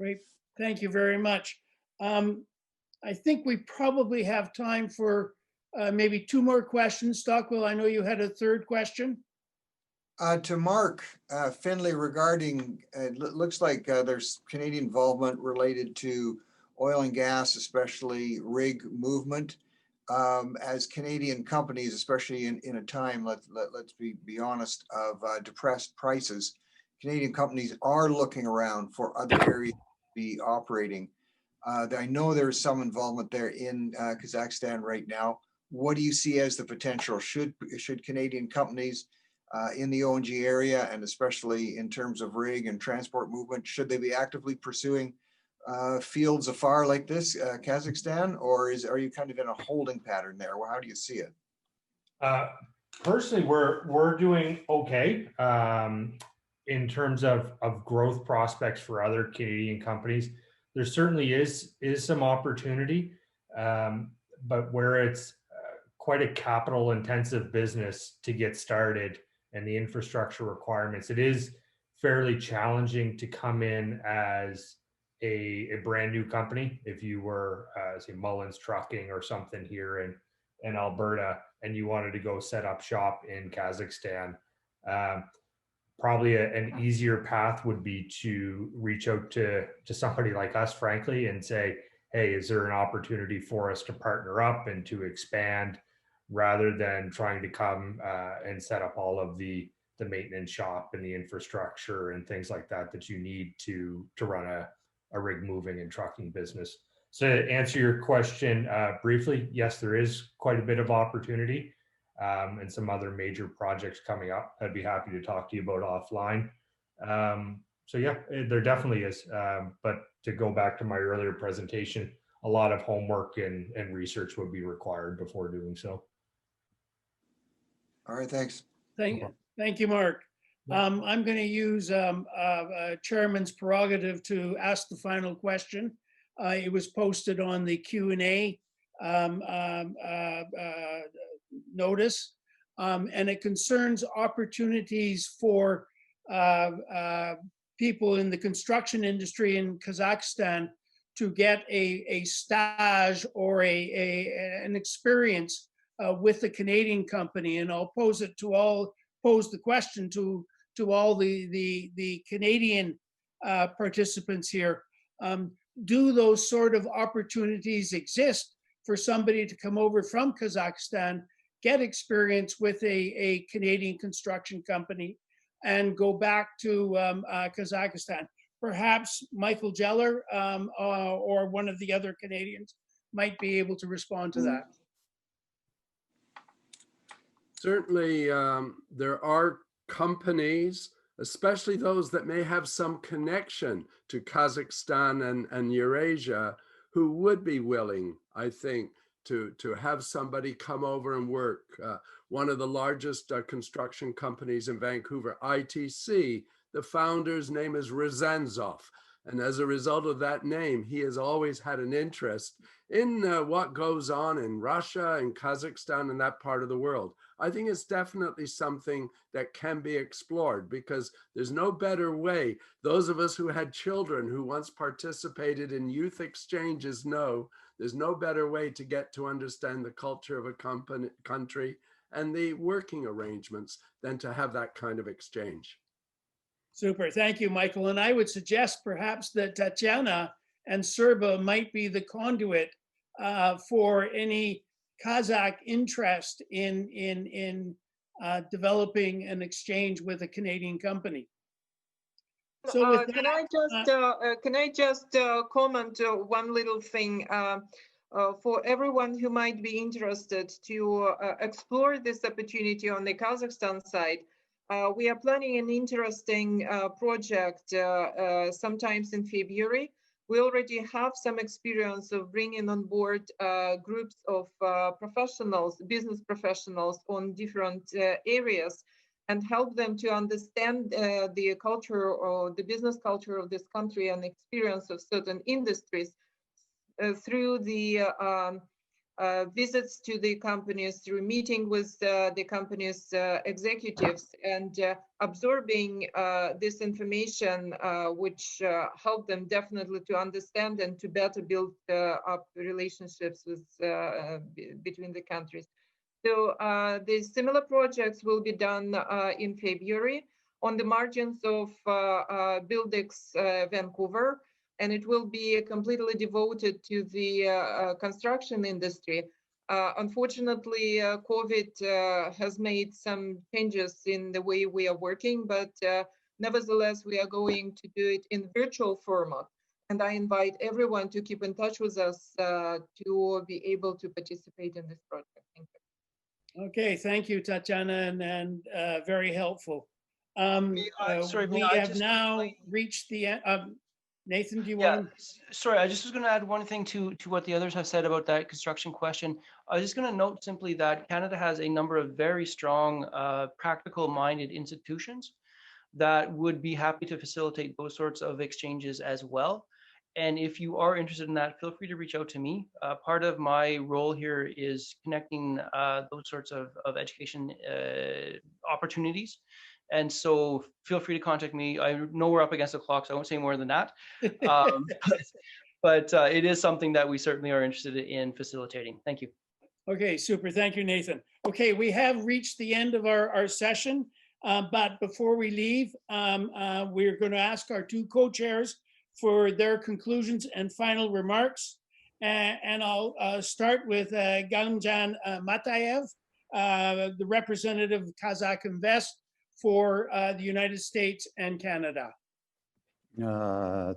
Great, thank you very much. I think we probably have time for maybe two more questions. Stockwell, I know you had a third question. To Mark Findlay, regarding, it looks like there's Canadian involvement related to oil and gas, especially rig movement. As Canadian companies, especially in a time, let's be honest, of depressed prices, Canadian companies are looking around for other areas to be operating. I know there's some involvement there in Kazakhstan right now. What do you see as the potential? Should Canadian companies in the ONG area, and especially in terms of rig and transport movement, should they be actively pursuing fields afar like this, Kazakhstan, or are you kind of in a holding pattern there? Well, how do you see it? Personally, we're doing okay in terms of growth prospects for other Canadian companies. There certainly is some opportunity, but where it's quite a capital intensive business to get started and the infrastructure requirements, it is fairly challenging to come in as a brand new company. If you were say Mullins Trucking or something here in Alberta and you wanted to go set up shop in Kazakhstan, probably an easier path would be to reach out to somebody like us, frankly, and say, hey, is there an opportunity for us to partner up and to expand, rather than trying to come and set up all of the maintenance shop and the infrastructure and things like that you need to run a rig moving and trucking business. So to answer your question briefly, yes, there is quite a bit of opportunity and some other major projects coming up. I'd be happy to talk to you about offline. So yeah, there definitely is. But to go back to my earlier presentation, a lot of homework and research would be required before doing so. All right, thanks. Thank you, Mark. I'm going to use Chairman's prerogative to ask the final question. It was posted on the Q&A notice, and it concerns opportunities for people in the construction industry in Kazakhstan to get a stage or an experience with a Canadian company. And I'll pose the question to all the Canadian participants here. Do those sort of opportunities exist for somebody to come over from Kazakhstan, get experience with a Canadian construction company, and go back to Kazakhstan? Perhaps Michael Geller or one of the other Canadians might be able to respond to that. Certainly, there are companies, especially those that may have some connection to Kazakhstan and Eurasia, who would be willing, I think, to have somebody come over and work. One of the largest construction companies in Vancouver, ITC, the founder's name is Ryazantsov. And as a result of that name, he has always had an interest in what goes on in Russia and Kazakhstan and that part of the world. I think it's definitely something that can be explored because there's no better way. Those of us who had children who once participated in youth exchanges know there's no better way to get to understand the culture of a country and the working arrangements than to have that kind of exchange. Super, thank you, Michael. And I would suggest perhaps that Tatiana and CERBA might be the conduit for any Kazakh interest in developing an exchange with a Canadian company. So with can I just comment one little thing for everyone who might be interested to explore this opportunity on the Kazakhstan side. We are planning an interesting project sometimes in February. We already have some experience of bringing on board groups of professionals, business professionals on different areas and help them to understand the culture or the business culture of this country and experience of certain industries through the visits to the companies, through meeting with the companies' executives and absorbing this information, which help them definitely to understand and to better build up relationships with between the countries. So the similar projects will be done in February on the margins of Buildex Vancouver. And it will be completely devoted to the construction industry. Unfortunately, COVID has made some changes in the way we are working, but nevertheless, we are going to do it in virtual format. And I invite everyone to keep in touch with us to be able to participate in this project. Thank you. Okay, thank you, Tatiana, and very helpful. Sorry, we have now reached the end. Nathan, do you want to? Sorry, I just was going to add one thing to what the others have said about that construction question. I was just going to note simply that Canada has a number of very strong practical-minded institutions that would be happy to facilitate those sorts of exchanges as well. And if you are interested in that, feel free to reach out to me. Part of my role here is connecting those sorts of education opportunities. And so feel free to contact me. I know we're up against the clock, so I won't say more than that. But it is something that we certainly are interested in facilitating. Thank you. Okay, super. Thank you, Nathan. Okay, we have reached the end of our session. But before we leave, we're going to ask our two co-chairs for their conclusions and final remarks. And I'll start with Galmjan Matayev, the representative of Kazakh Invest for the United States and Canada.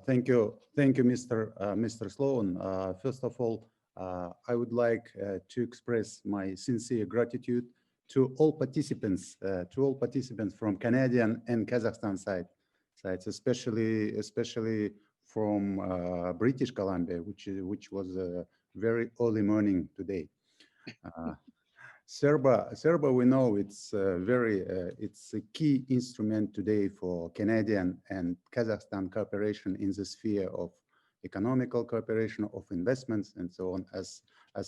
Thank you, Mr. Sloan. First of all, I would like to express my sincere gratitude to all participants from Canadian and Kazakhstan sides, especially from British Columbia, which was a very early morning today. CERBA, we know it's a key instrument today for Canadian and Kazakhstan cooperation in the sphere of economical cooperation, of investments, and so on, as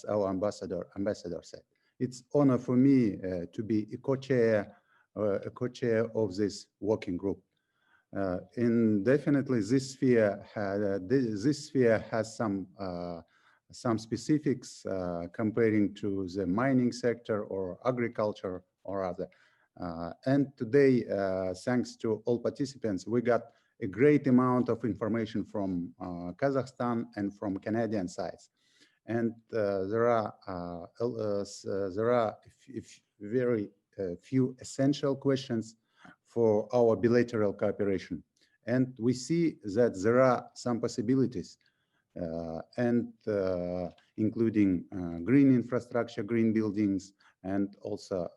our ambassador said. It's honor for me to be a co-chair of this working group. And definitely this sphere has some specifics comparing to the mining sector or agriculture or other. And today, thanks to all participants, we got a great amount of information from Kazakhstan and from Canadian sides. And there are very few essential questions for our bilateral cooperation. And we see that there are some possibilities, including green infrastructure, green buildings, and also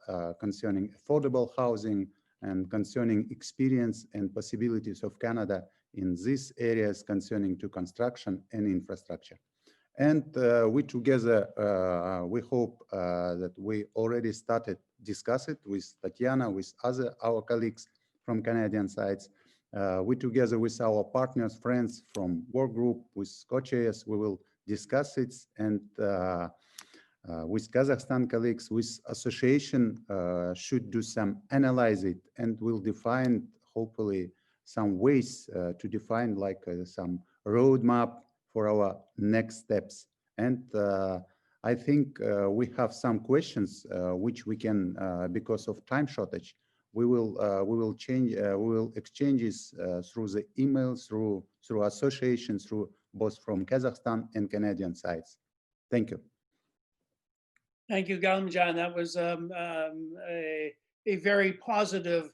concerning affordable housing and concerning experience and possibilities of Canada in these areas concerning to construction and infrastructure. And we together, we hope that we already started discuss it with Tatiana, with our colleagues from Canadian sides. We together with our partners, friends from work group, with co-chairs, we will discuss it, and with Kazakhstan colleagues, with association should do some analyze it, and will define hopefully some ways to define like some roadmap for our next steps. And I think we have some questions which we can, because of time shortage, we will exchange through the email, through associations, through both from Kazakhstan and Canadian sides. Thank you. Thank you, Galmjan. That was a very positive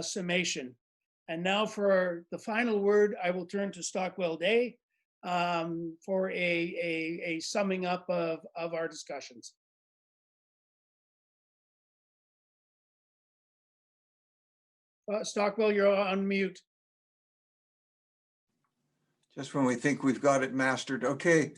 summation. And now for the final word, I will turn to Stockwell Day for a summing up of our discussions. Stockwell, you're on mute. Just when we think we've got it mastered. Okay.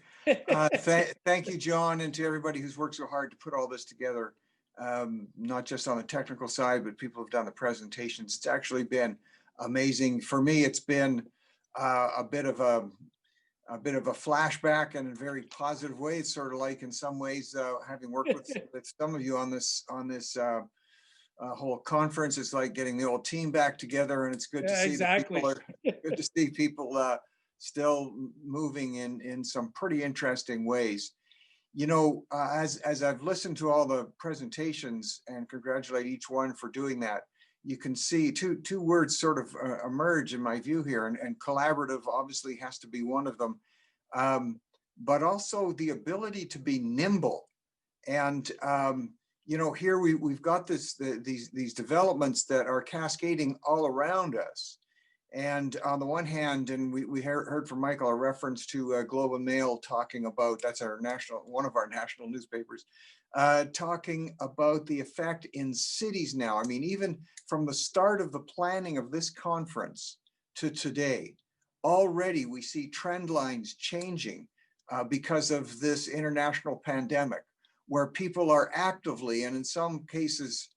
Thank you, John, and to everybody who's worked so hard to put all this together, not just on the technical side, but people who've done the presentations. It's actually been amazing. For me, it's been a bit of a flashback in a very positive way. It's sort of like, in some ways, having worked with some of you on this whole conference. It's like getting the old team back together, and it's good to see good to see people still moving in some pretty interesting ways. You know, as I've listened to all the presentations and congratulate each one for doing that, you can see two words sort of emerge in my view here, and collaborative obviously has to be one of them, but also the ability to be nimble. And you know, here we've got these developments that are cascading all around us. And on the one hand, and we heard from Michael a reference to Globe and Mail talking about, that's our one of our national newspapers, talking about the effect in cities now. I mean, even from the start of the planning of this conference to today, already we see trend lines changing because of this international pandemic, where people are actively, and in some cases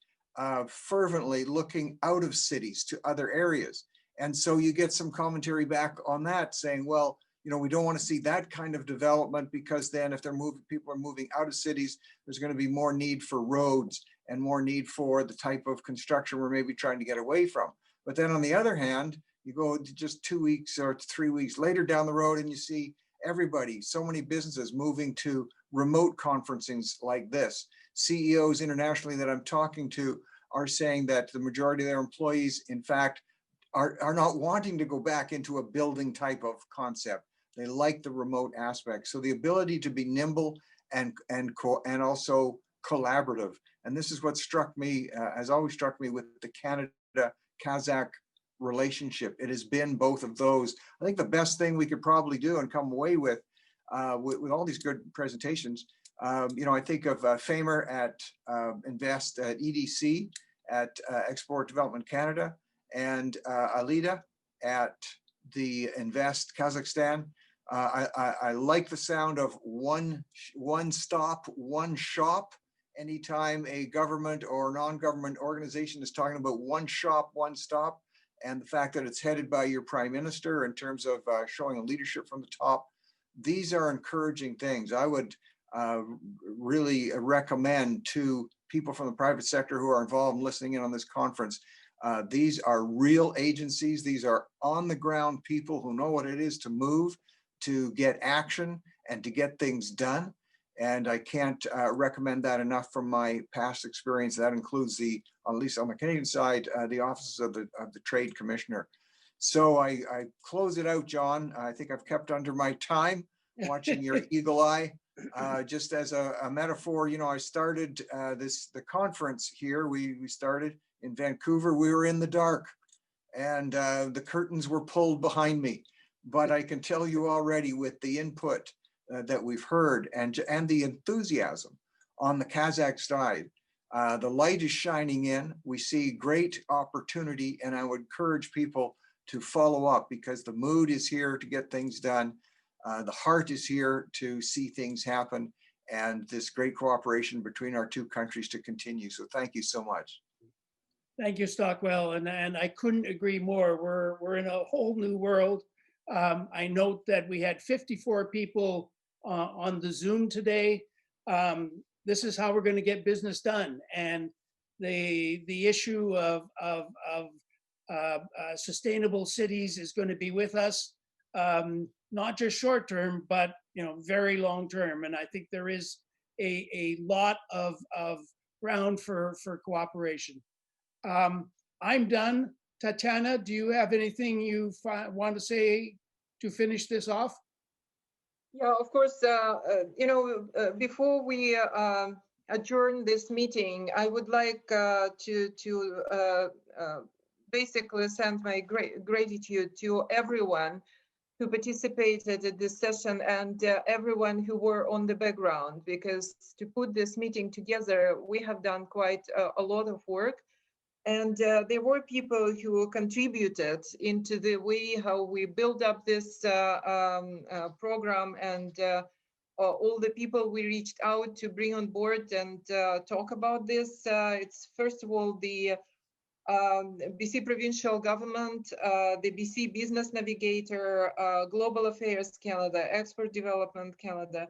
fervently, looking out of cities to other areas. And so you get some commentary back on that saying, well, you know, we don't want to see that kind of development, because then if people are moving out of cities, there's going to be more need for roads and more need for the type of construction we're maybe trying to get away from. But then on the other hand, you go just 2 weeks or 3 weeks later down the road and you see everybody, so many businesses moving to remote conferencings like this. CEOs internationally that I'm talking to are saying that the majority of their employees, in fact, are not wanting to go back into a building type of concept. They like the remote aspect. So the ability to be nimble and also collaborative. And this is what struck me, has always struck me with the Canada-Kazakh relationship. It has been both of those. I think the best thing we could probably do and come away with all these good presentations, you know, I think of Famer at Invest at EDC, at Export Development Canada, and Alida at the Invest Kazakhstan. I like the sound of one stop, one shop. Anytime a government or non-government organization is talking about one shop, one stop, and the fact that it's headed by your prime minister in terms of showing a leadership from the top, these are encouraging things. I would really recommend to people from the private sector who are involved in listening in on this conference. These are real agencies. These are on the ground people who know what it is to move, to get action, and to get things done. And I can't recommend that enough from my past experience. That includes at least on the Canadian side, the offices of the Trade Commissioner. So I close it out, John. I think I've kept under my time, watching your eagle eye. Just as a metaphor, you know, I started the conference here. We started in Vancouver. We were in the dark, and the curtains were pulled behind me. But I can tell you already, with the input that we've heard and the enthusiasm on the Kazakh side, the light is shining in. We see great opportunity, and I would encourage people to follow up, because the mood is here to get things done. The heart is here to see things happen and this great cooperation between our two countries to continue. So thank you so much. Thank you, Stockwell, and I couldn't agree more. We're in a whole new world. I note that we had 54 people on the Zoom today. This is how we're going to get business done, and the issue of sustainable cities is going to be with us, not just short term, but very long term. And I think there is a lot of ground for cooperation. I'm done. Tatiana, do you have anything you want to say to finish this off? Yeah, of course. Before we adjourn this meeting, I would like to basically send my gratitude to everyone who participated in this session and everyone who were on the background, because to put this meeting together, we have done quite a lot of work. And there were people who contributed into the way how we build up this program, and all the people we reached out to bring on board and talk about this. It's first of all the BC provincial government, the BC Business Navigator, Global Affairs Canada, Export Development Canada,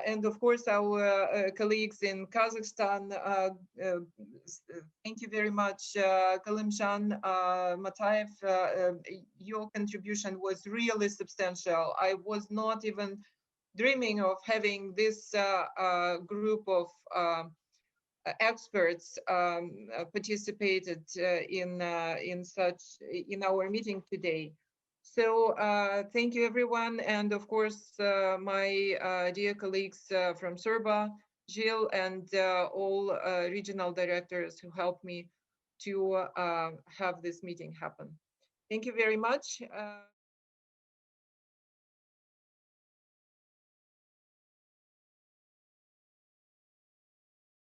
and of course our colleagues in Kazakhstan. Thank you very much, Kalimjan, Mataev. Your contribution was really substantial. I was not even dreaming of having this group of experts participated in our meeting today. So thank you, everyone, and of course my dear colleagues from CERBA, Gilles, and all regional directors who helped me to have this meeting happen. Thank you very much.